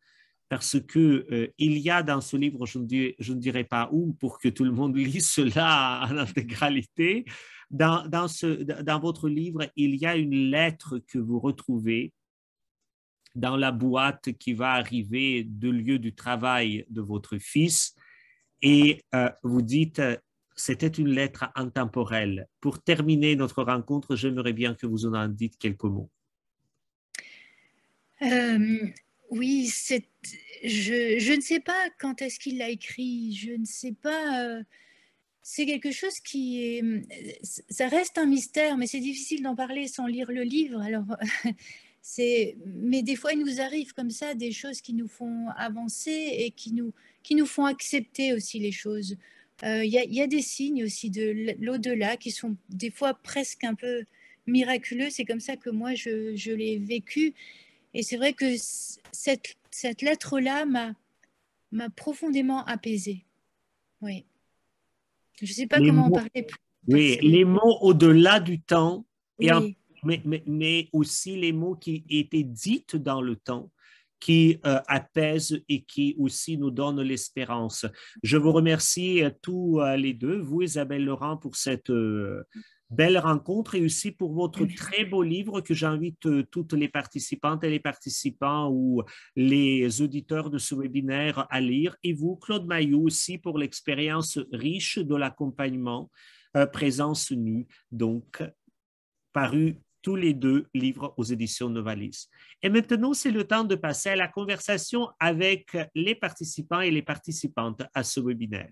parce que il y a dans ce livre, je ne dirai pas où pour que tout le monde lise cela en intégralité, dans votre livre, il y a une lettre que vous retrouvez dans la boîte qui va arriver du lieu du travail de votre fils et vous dites c'était une lettre intemporelle. Pour terminer notre rencontre, j'aimerais bien que vous en dites quelques mots. Oui, je ne sais pas quand est-ce qu'il l'a écrit, je ne sais pas. C'est quelque chose qui est. Ça reste un mystère, mais c'est difficile d'en parler sans lire le livre. Alors, mais des fois, il nous arrive comme ça des choses qui nous font avancer et qui nous font accepter aussi les choses. Il y a des signes aussi de l'au-delà qui sont des fois presque un peu miraculeux. C'est comme ça que moi, je l'ai vécu. Et c'est vrai que cette lettre-là m'a profondément apaisée. Oui. Je ne sais pas Les comment en mots, parler plus. oui, Que... les mots au-delà du temps, Oui. mais aussi les mots qui étaient dits dans le temps, qui apaisent et qui aussi nous donnent l'espérance. Je vous remercie tous les deux, vous Isabelle Laurent, pour cette belle rencontre et aussi pour votre très beau livre que j'invite toutes les participantes et les participants ou les auditeurs de ce webinaire à lire. Et vous, Claude Mayou, aussi pour l'expérience riche de l'accompagnement, Présence nue, donc paru tous les deux livres aux éditions Novalis. Et maintenant, c'est le temps de passer à la conversation avec les participants et les participantes à ce webinaire.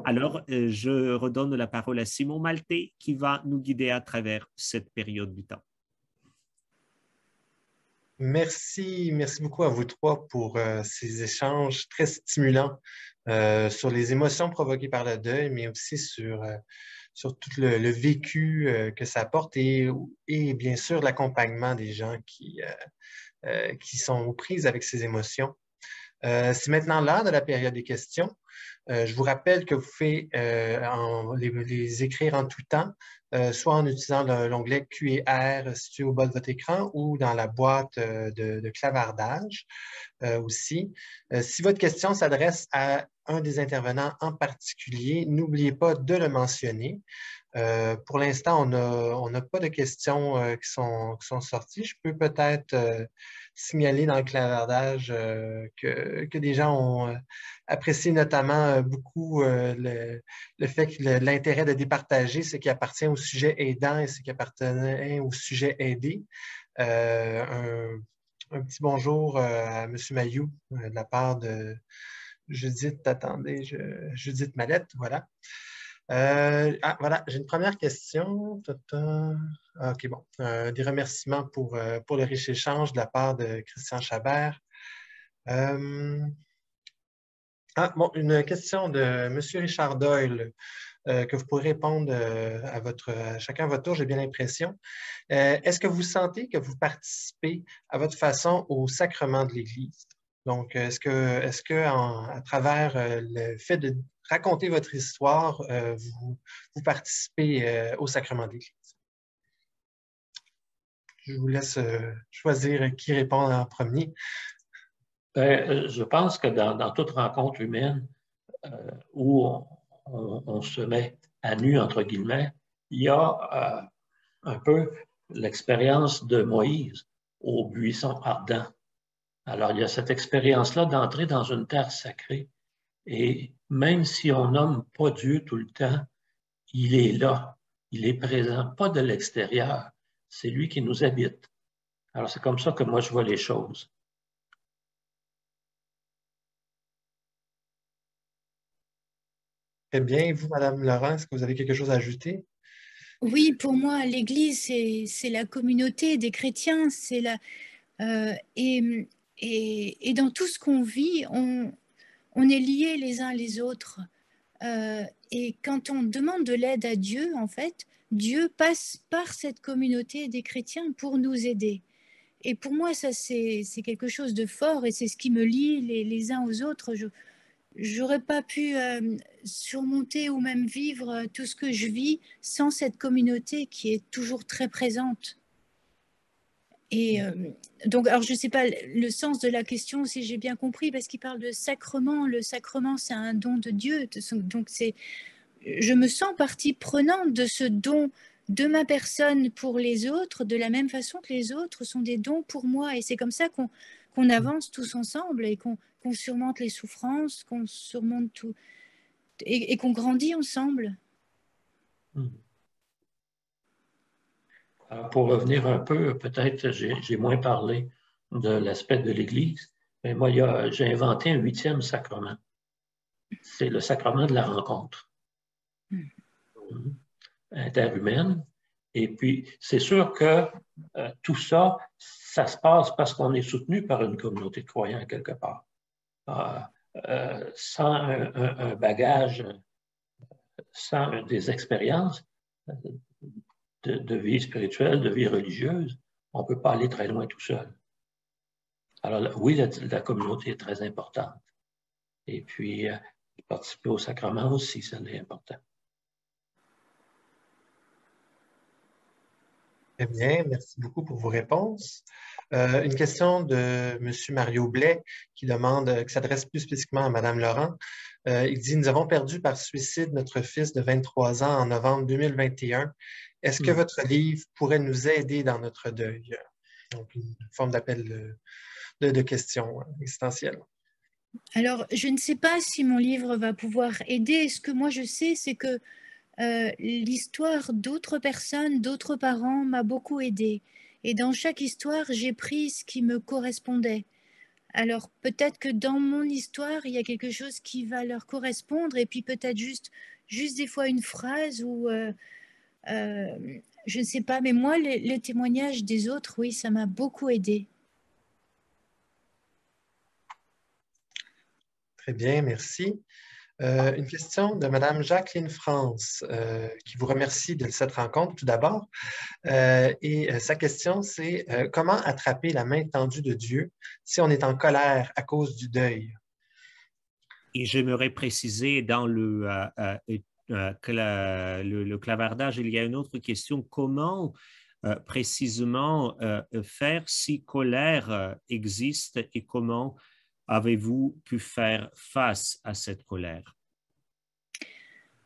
Alors, je redonne la parole à Simon Maltais qui va nous guider à travers cette période du temps. Merci beaucoup à vous trois pour ces échanges très stimulants sur les émotions provoquées par le deuil, mais aussi sur tout le vécu que ça apporte et bien sûr l'accompagnement des gens qui sont aux prises avec ces émotions. C'est maintenant l'heure de la période des questions. Je vous rappelle que vous pouvez les écrire en tout temps, soit en utilisant l'onglet Q&R situé au bas de votre écran ou dans la boîte de clavardage aussi. Si votre question s'adresse à un des intervenants en particulier, n'oubliez pas de le mentionner. Pour l'instant, on n'a pas de questions qui sont sorties. Je peux peut-être signaler dans le clavardage que des gens ont apprécié notamment beaucoup le fait que l'intérêt de départager, c'est qui appartient au sujet aidant et ce qui appartenait au sujet aidé. Un petit bonjour à M. Mayou de la part de Judith, Judith Mallette, voilà. Voilà, j'ai une première question. OK, bon. Des remerciements pour le riche échange de la part de Christian Chabert. Bon, une question de M. Richard Doyle que vous pourrez répondre à chacun à votre tour, j'ai bien l'impression. Est-ce que vous sentez que vous participez à votre façon au sacrement de l'Église? Donc, est-ce que à travers le fait de raconter votre histoire, vous participez au sacrement de l'Église? Je vous laisse choisir qui répond en premier. Ben, je pense que dans toute rencontre humaine où on se met à nu, entre guillemets, il y a un peu l'expérience de Moïse au buisson ardent. Alors, il y a cette expérience-là d'entrer dans une terre sacrée. Et même si on nomme pas Dieu tout le temps, il est là, il est présent, pas de l'extérieur. C'est lui qui nous habite. Alors, c'est comme ça que moi, je vois les choses. Très bien. Et vous, Madame Laurent, est-ce que vous avez quelque chose à ajouter? Oui, pour moi, l'Église, c'est la communauté des chrétiens, et dans tout ce qu'on vit, on est liés les uns les autres. Et quand on demande de l'aide à Dieu, en fait, Dieu passe par cette communauté des chrétiens pour nous aider. Et pour moi, ça, c'est quelque chose de fort et c'est ce qui me lie les uns aux autres. J'aurais pas pu surmonter ou même vivre tout ce que je vis sans cette communauté qui est toujours très présente. Et donc, alors je ne sais pas le sens de la question, si j'ai bien compris, parce qu'il parle de sacrement. Le sacrement, c'est un don de Dieu. Donc, je me sens partie prenante de ce don de ma personne pour les autres, de la même façon que les autres sont des dons pour moi. Et c'est comme ça qu'on avance tous ensemble et qu'on surmonte les souffrances, qu'on surmonte tout et qu'on grandit ensemble. Alors, pour revenir un peu, peut-être j'ai moins parlé de l'aspect de l'Église, mais moi, j'ai inventé un 8e sacrement. C'est le sacrement de la rencontre interhumaine. Et puis, c'est sûr que tout ça, ça se passe parce qu'on est soutenu par une communauté de croyants quelque part. Sans un bagage, sans des expériences de vie spirituelle, de vie religieuse, on ne peut pas aller très loin tout seul. Alors oui, la communauté est très importante. Et puis, participer au sacrement aussi, ça c'est important. Très bien, merci beaucoup pour vos réponses. Une question de M. Mario Blais qui demande, qui s'adresse plus spécifiquement à Mme Laurent. Il dit, nous avons perdu par suicide notre fils de 23 ans en novembre 2021. Est-ce que votre livre pourrait nous aider dans notre deuil? Donc, une forme d'appel de questions existentielles. Alors, je ne sais pas si mon livre va pouvoir aider. Ce que moi je sais, c'est que l'histoire d'autres personnes, d'autres parents m'a beaucoup aidée. Et dans chaque histoire, j'ai pris ce qui me correspondait. Alors peut-être que dans mon histoire, il y a quelque chose qui va leur correspondre et puis peut-être juste des fois une phrase ou je ne sais pas. Mais moi, les témoignages des autres, oui, ça m'a beaucoup aidée. Très bien, merci. Une question de Mme Jacqueline France, qui vous remercie de cette rencontre tout d'abord. Sa question, c'est comment attraper la main tendue de Dieu si on est en colère à cause du deuil? Et j'aimerais préciser dans le clavardage, il y a une autre question. Comment précisément faire si colère existe et comment avez-vous pu faire face à cette colère?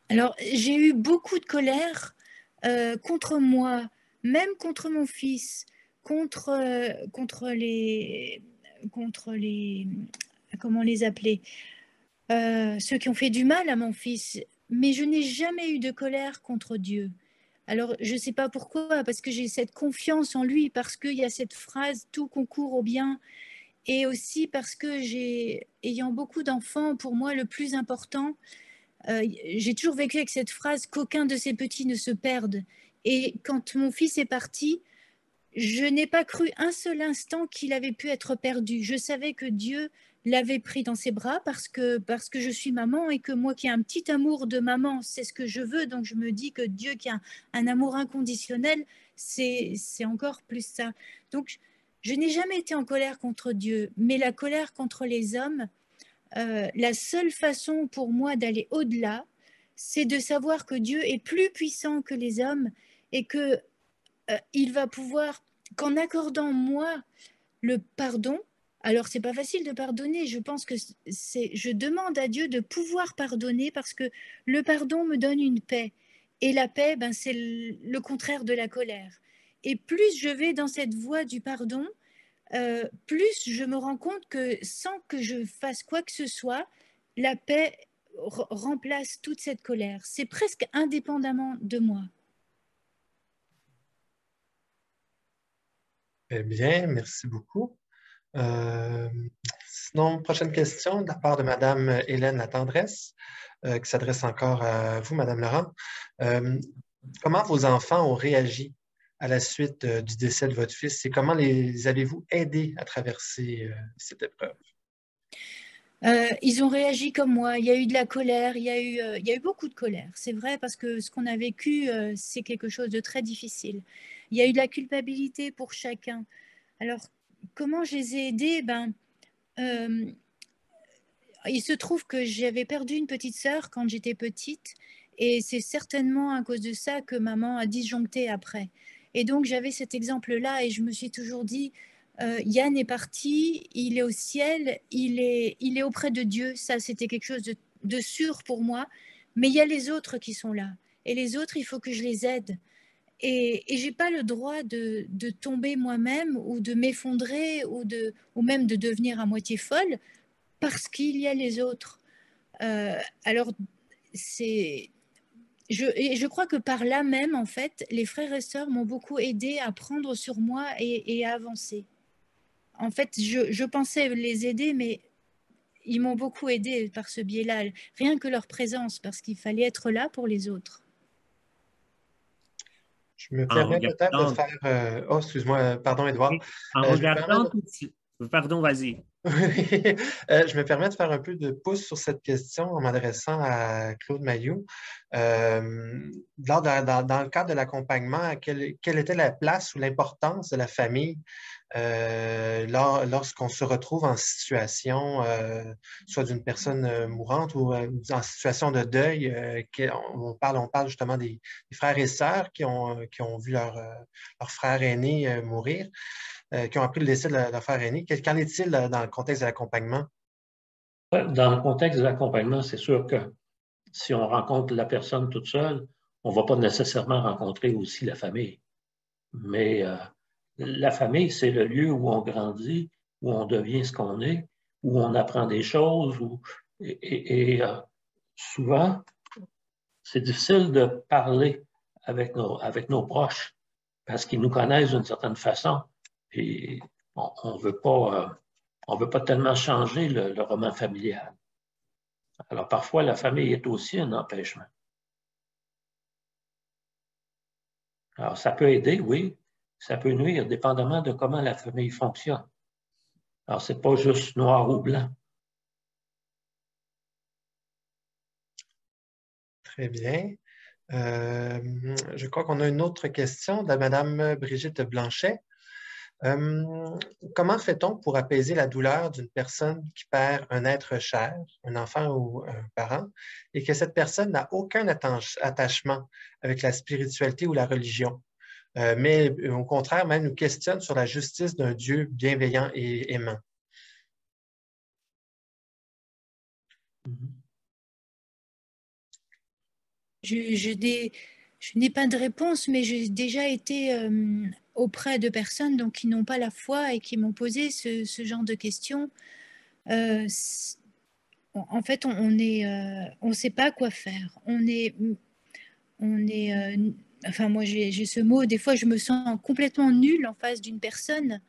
Alors, j'ai eu beaucoup de colère contre moi, même contre mon fils, contre les, comment les appeler, ceux qui ont fait du mal à mon fils. Mais je n'ai jamais eu de colère contre Dieu. Alors, je ne sais pas pourquoi, parce que j'ai cette confiance en lui, parce qu'il y a cette phrase « tout concourt au bien ». Et aussi parce que ayant beaucoup d'enfants, pour moi, le plus important, j'ai toujours vécu avec cette phrase « qu'aucun de ces petits ne se perde ». Et quand mon fils est parti, je n'ai pas cru un seul instant qu'il avait pu être perdu. Je savais que Dieu l'avait pris dans ses bras parce que je suis maman et que moi qui ai un petit amour de maman, c'est ce que je veux. Donc je me dis que Dieu qui a un amour inconditionnel, c'est encore plus ça. Donc je n'ai jamais été en colère contre Dieu, mais la colère contre les hommes, la seule façon pour moi d'aller au-delà, c'est de savoir que Dieu est plus puissant que les hommes et que il va pouvoir qu'en accordant moi le pardon, alors c'est pas facile de pardonner, je pense que je demande à Dieu de pouvoir pardonner parce que le pardon me donne une paix. Et la paix, ben, c'est le contraire de la colère. Et plus je vais dans cette voie du pardon, plus je me rends compte que sans que je fasse quoi que ce soit, la paix remplace toute cette colère. C'est presque indépendamment de moi. Très bien, merci beaucoup. Euh, Sinon, prochaine question de la part de Madame Hélène Latendresse, qui s'adresse encore à vous, Madame Laurent. Euh, Comment vos enfants ont réagi à la suite du décès de votre fils et comment les avez-vous aidés à traverser cette épreuve? Ils ont réagi comme moi. Il y a eu de la colère, il y a eu beaucoup de colère. C'est vrai parce que ce qu'on a vécu, c'est quelque chose de très difficile. Il y a eu de la culpabilité pour chacun. Alors, comment je les ai aidés? Euh, il se trouve que j'avais perdu une petite sœur quand j'étais petite et c'est certainement à cause de ça que maman a disjoncté après. Et donc j'avais cet exemple-là et je me suis toujours dit, Yann est parti, il est au ciel, il est auprès de Dieu. Ça, c'était quelque chose de sûr pour moi. Mais il y a les autres qui sont là. Et les autres, il faut que je les aide. Et je n'ai pas le droit de tomber moi-même ou de m'effondrer ou même de devenir à moitié folle parce qu'il y a les autres. Alors, c'est... et je crois que par là même, en fait, les frères et sœurs m'ont beaucoup aidé à prendre sur moi et à avancer. En fait, je pensais les aider, mais ils m'ont beaucoup aidé par ce biais-là. Rien que leur présence, parce qu'il fallait être là pour les autres. Je me En permets peut-être de regardant, faire... Oh, excuse-moi, pardon, Édouard. en Je me permets regardant de... tout pardon, vas-y. Oui. Je me permets de faire un peu de pouce sur cette question en m'adressant à Claude Mailloux. Dans le cadre de l'accompagnement, quelle était la place ou l'importance de la famille lorsqu'on se retrouve en situation, soit d'une personne mourante ou en situation de deuil? On parle justement des frères et sœurs qui ont vu leur frère aîné mourir. Qui ont appris le décès de leur frère aîné. Qu'en est-il dans le contexte de l'accompagnement? Dans le contexte de l'accompagnement, c'est sûr que si on rencontre la personne toute seule, on ne va pas nécessairement rencontrer aussi la famille. Mais la famille, c'est le lieu où on grandit, où on devient ce qu'on est, où on apprend des choses. Souvent, c'est difficile de parler avec nos proches parce qu'ils nous connaissent d'une certaine façon. Et on veut pas tellement changer le roman familial. Alors parfois, la famille est aussi un empêchement. Alors ça peut aider, oui, ça peut nuire, dépendamment de comment la famille fonctionne. Alors c'est pas juste noir ou blanc. Très bien. Je crois qu'on a une autre question de Madame Brigitte Blanchet. Comment fait-on pour apaiser la douleur d'une personne qui perd un être cher, un enfant ou un parent, et que cette personne n'a aucun attachement avec la spiritualité ou la religion, mais au contraire même nous questionne sur la justice d'un Dieu bienveillant et aimant? Je n'ai pas de réponse, mais j'ai déjà été auprès de personnes donc, qui n'ont pas la foi et qui m'ont posé ce genre de questions. En fait, on sait pas quoi faire. Enfin, moi, j'ai ce mot. Des fois, je me sens complètement nulle en face d'une personne.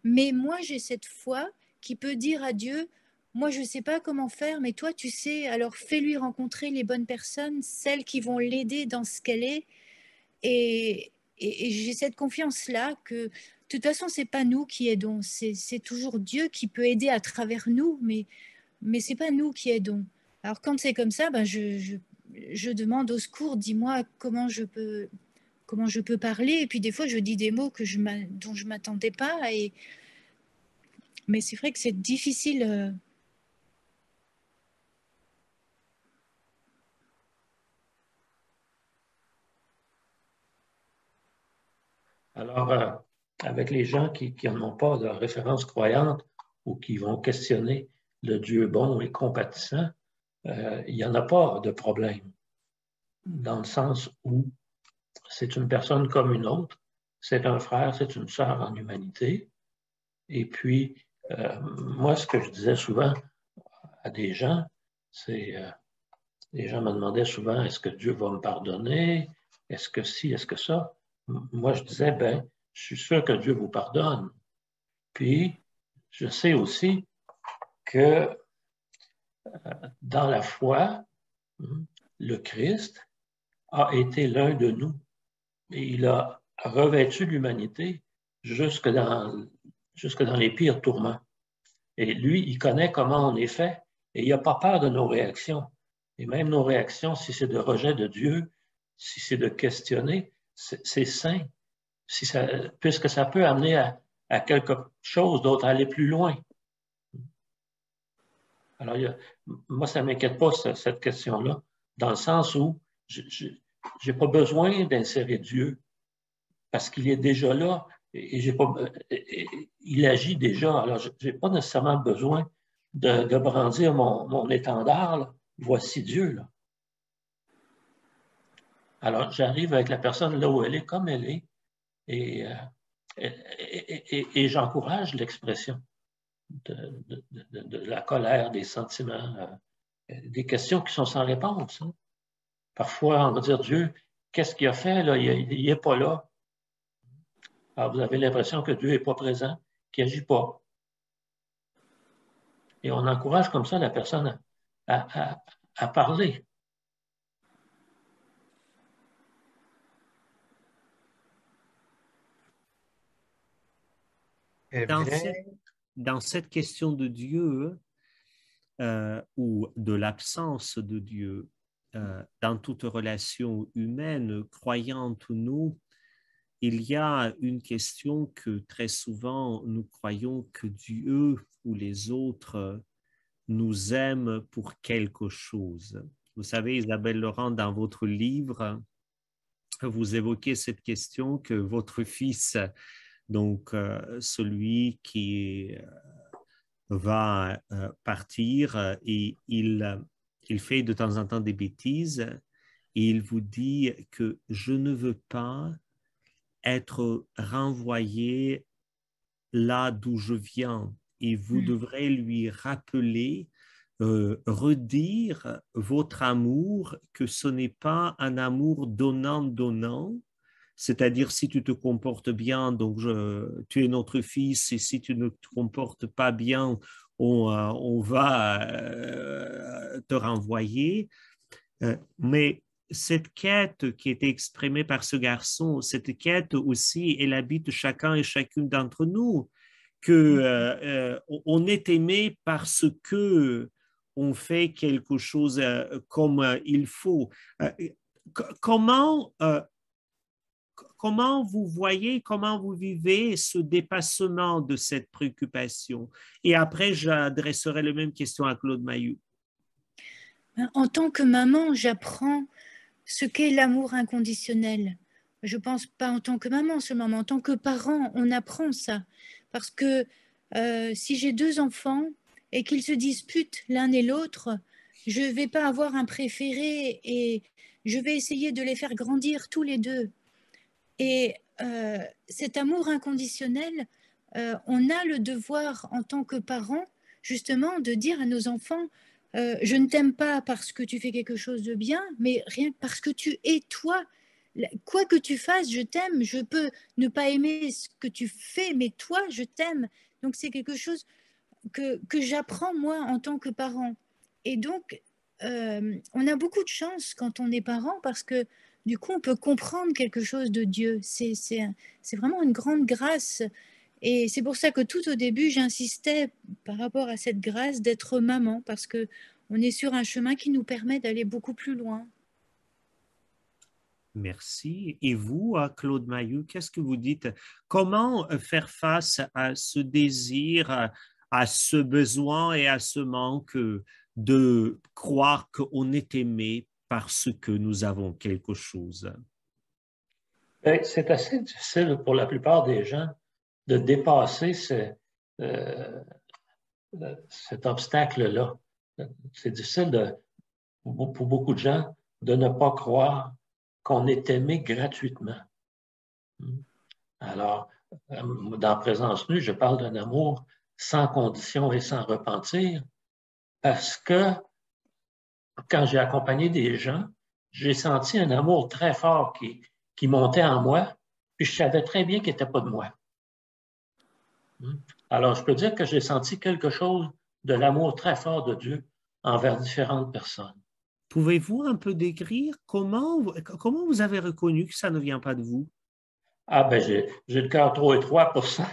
Mais moi, j'ai cette foi qui peut dire à Dieu, moi, je ne sais pas comment faire, mais toi, tu sais, alors fais-lui rencontrer les bonnes personnes, celles qui vont l'aider dans ce qu'elle est. Et j'ai cette confiance-là que, de toute façon, c'est pas nous qui aidons, c'est toujours Dieu qui peut aider à travers nous, mais c'est pas nous qui aidons. Alors, quand c'est comme ça, ben, je demande au secours, dis-moi comment je peux parler. Et puis, des fois, je dis des mots dont je m'attendais pas. Mais c'est vrai que c'est difficile. Alors, avec les gens qui n'en ont pas de référence croyante ou qui vont questionner le Dieu bon et compatissant, il n'y en a pas de problème, dans le sens où c'est une personne comme une autre, c'est un frère, c'est une sœur en humanité. Et puis, moi, ce que je disais souvent à des gens, c'est, les gens me demandaient souvent, est-ce que Dieu va me pardonner? Est-ce que ci, est-ce que ça? Moi, je disais, ben, je suis sûr que Dieu vous pardonne. Puis, je sais aussi que dans la foi, le Christ a été l'un de nous. Et il a revêtu l'humanité jusque dans les pires tourments. Et lui, il connaît comment on est fait et il n'a pas peur de nos réactions. Et même nos réactions, si c'est de rejet de Dieu, si c'est de questionner, c'est sain, puisque ça peut amener à quelque chose d'autre, à aller plus loin. Alors, moi, ça ne m'inquiète pas, cette question-là, dans le sens où je n'ai pas besoin d'insérer Dieu parce qu'il est déjà là et il agit déjà. Alors, je n'ai pas nécessairement besoin de brandir mon étendard. Là. Voici Dieu. Là. Alors, j'arrive avec la personne là où elle est, comme elle est, et j'encourage l'expression de la colère, des sentiments, des questions qui sont sans réponse. Hein. Parfois, on va dire, Dieu, qu'est-ce qu'il a fait? Là? Il n'est pas là. Alors, vous avez l'impression que Dieu n'est pas présent, qu'il n'agit pas. Et on encourage comme ça la personne à parler. Eh bien, Dans cette question de Dieu ou de l'absence de Dieu, dans toute relation humaine, croyante ou non, il y a une question que très souvent nous croyons que Dieu ou les autres nous aiment pour quelque chose. Vous savez, Isabelle Laurent, dans votre livre, vous évoquez cette question que votre fils, donc celui qui va partir et il fait de temps en temps des bêtises et il vous dit que je ne veux pas être renvoyé là d'où je viens et vous devrez lui rappeler, redire votre amour, que ce n'est pas un amour donnant-donnant, c'est-à-dire si tu te comportes bien, donc tu es notre fils, et si tu ne te comportes pas bien, on va te renvoyer. Mais cette quête qui était exprimée par ce garçon, cette quête aussi, elle habite chacun et chacune d'entre nous, que on est aimé parce que on fait quelque chose comme il faut. Comment vous voyez, comment vous vivez ce dépassement de cette préoccupation? Et après, j'adresserai la même question à Claude Mayou. En tant que maman, j'apprends ce qu'est l'amour inconditionnel. Je ne pense pas en tant que maman seulement, mais en tant que parent, on apprend ça. Parce que si j'ai 2 enfants et qu'ils se disputent l'un et l'autre, je ne vais pas avoir un préféré et je vais essayer de les faire grandir tous les deux. Et cet amour inconditionnel, on a le devoir en tant que parent, justement, de dire à nos enfants, je ne t'aime pas parce que tu fais quelque chose de bien, mais rien parce que tu es toi. Quoi que tu fasses, je t'aime. Je peux ne pas aimer ce que tu fais, mais toi, je t'aime. Donc, c'est quelque chose que j'apprends, moi, en tant que parent. Et donc, on a beaucoup de chance quand on est parent parce que, du coup, on peut comprendre quelque chose de Dieu. C'est vraiment une grande grâce. Et c'est pour ça que tout au début, j'insistais par rapport à cette grâce d'être maman, parce que on est sur un chemin qui nous permet d'aller beaucoup plus loin. Merci. Et vous, Claude Mayou, qu'est-ce que vous dites? Comment faire face à ce désir, à ce besoin et à ce manque de croire qu'on est aimé parce que nous avons quelque chose? C'est assez difficile pour la plupart des gens de dépasser cet obstacle-là. C'est difficile pour beaucoup de gens de ne pas croire qu'on est aimé gratuitement. Alors, dans Présence nue, je parle d'un amour sans condition et sans repentir parce que quand j'ai accompagné des gens, j'ai senti un amour très fort qui montait en moi, puis je savais très bien qu'il n'était pas de moi. Alors, je peux dire que j'ai senti quelque chose de l'amour très fort de Dieu envers différentes personnes. Pouvez-vous un peu décrire comment vous avez reconnu que ça ne vient pas de vous? Ah ben, j'ai le cœur trop étroit pour ça.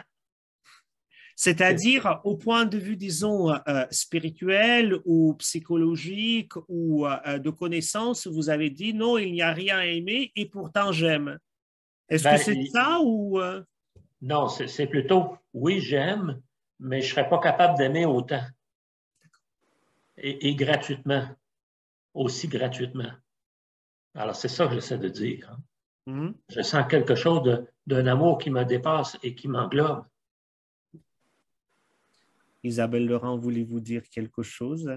C'est-à-dire au point de vue, disons, spirituel ou psychologique ou de connaissance, vous avez dit non, il n'y a rien à aimer et pourtant j'aime. Est-ce que c'est ça ou... Non, c'est plutôt oui, j'aime, mais je ne serais pas capable d'aimer autant. Et gratuitement, aussi gratuitement. Alors, c'est ça que j'essaie de dire. Je sens quelque chose d'un amour qui me dépasse et qui m'englobe. Isabelle Laurent, voulez-vous dire quelque chose?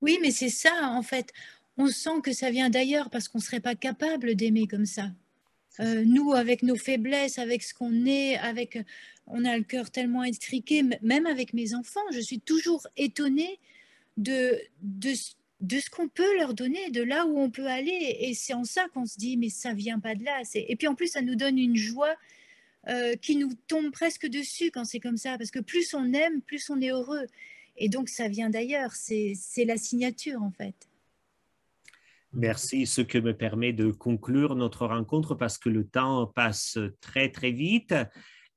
Oui, mais c'est ça, en fait. On sent que ça vient d'ailleurs parce qu'on ne serait pas capable d'aimer comme ça. Nous, avec nos faiblesses, avec ce qu'on est, on a le cœur tellement étriqué, même avec mes enfants, je suis toujours étonnée de ce qu'on peut leur donner, de là où on peut aller. Et c'est en ça qu'on se dit, mais ça vient pas de là. Et puis en plus, ça nous donne une joie qui nous tombe presque dessus quand c'est comme ça, parce que plus on aime, plus on est heureux. Et donc, ça vient d'ailleurs. C'est la signature, en fait. Merci, ce que me permet de conclure notre rencontre parce que le temps passe très, très vite.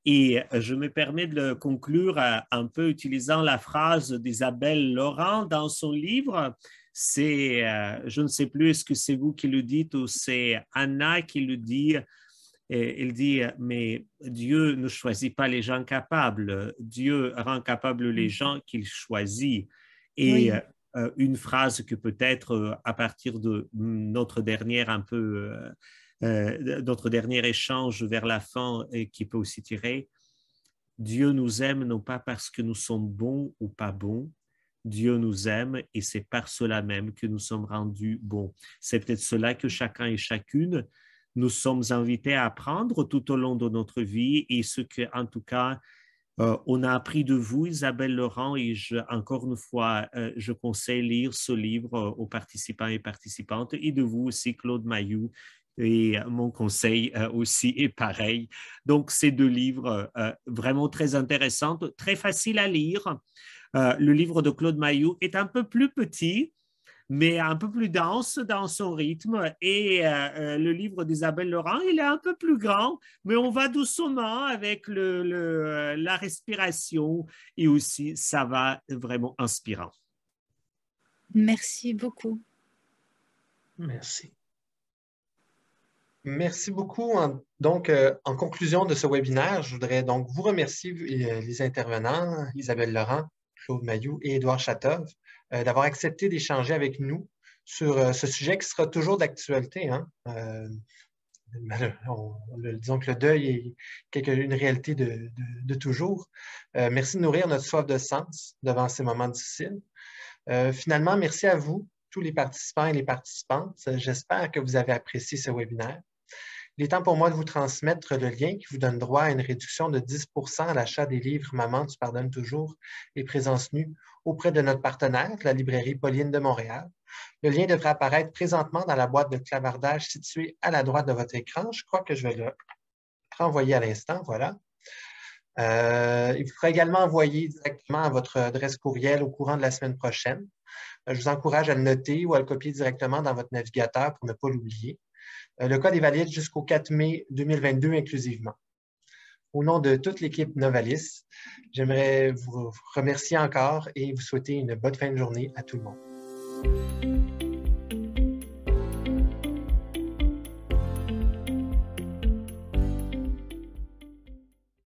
Et je me permets de le conclure un peu utilisant la phrase d'Isabelle Laurent dans son livre. C'est, je ne sais plus, est-ce que c'est vous qui le dites ou c'est Anna qui le dit. Et il dit, mais Dieu ne choisit pas les gens capables. Dieu rend capables les gens qu'il choisit. Et Oui. Une phrase que peut-être à partir de notre notre dernier échange vers la fin et qui peut aussi tirer, Dieu nous aime non pas parce que nous sommes bons ou pas bons, Dieu nous aime et c'est par cela même que nous sommes rendus bons. C'est peut-être cela que chacun et chacune nous sommes invités à apprendre tout au long de notre vie et ce que, en tout cas, on a appris de vous, Isabelle Laurent, et encore une fois, je conseille lire ce livre aux participants et participantes, et de vous aussi, Claude Mayou, et mon conseil aussi est pareil. Donc, ces deux livres vraiment très intéressants, très faciles à lire. Le livre de Claude Mayou est un peu plus petit, mais un peu plus dense dans son rythme. Et le livre d'Isabelle Laurent, il est un peu plus grand, mais on va doucement avec la respiration et aussi, ça va vraiment inspirant. Merci beaucoup. Merci. Merci beaucoup. Donc, en conclusion de ce webinaire, je voudrais donc vous remercier, les intervenants, Isabelle Laurent, Claude Mayou et Édouard Chatov, d'avoir accepté d'échanger avec nous sur ce sujet qui sera toujours d'actualité. Hein? Disons que le deuil est une réalité de toujours. Merci de nourrir notre soif de sens devant ces moments difficiles. Finalement, merci à vous, tous les participants et les participantes. J'espère que vous avez apprécié ce webinaire. Il est temps pour moi de vous transmettre le lien qui vous donne droit à une réduction de 10 % à l'achat des livres « Maman, tu pardonnes toujours » et « Présence nue » auprès de notre partenaire, la librairie Pauline de Montréal. Le lien devrait apparaître présentement dans la boîte de clavardage située à la droite de votre écran. Je crois que je vais le renvoyer à l'instant. Voilà. Il vous sera également envoyé directement à votre adresse courriel au courant de la semaine prochaine. Je vous encourage à le noter ou à le copier directement dans votre navigateur pour ne pas l'oublier. Le code est valide jusqu'au 4 mai 2022 inclusivement. Au nom de toute l'équipe Novalis, j'aimerais vous remercier encore et vous souhaiter une bonne fin de journée à tout le monde.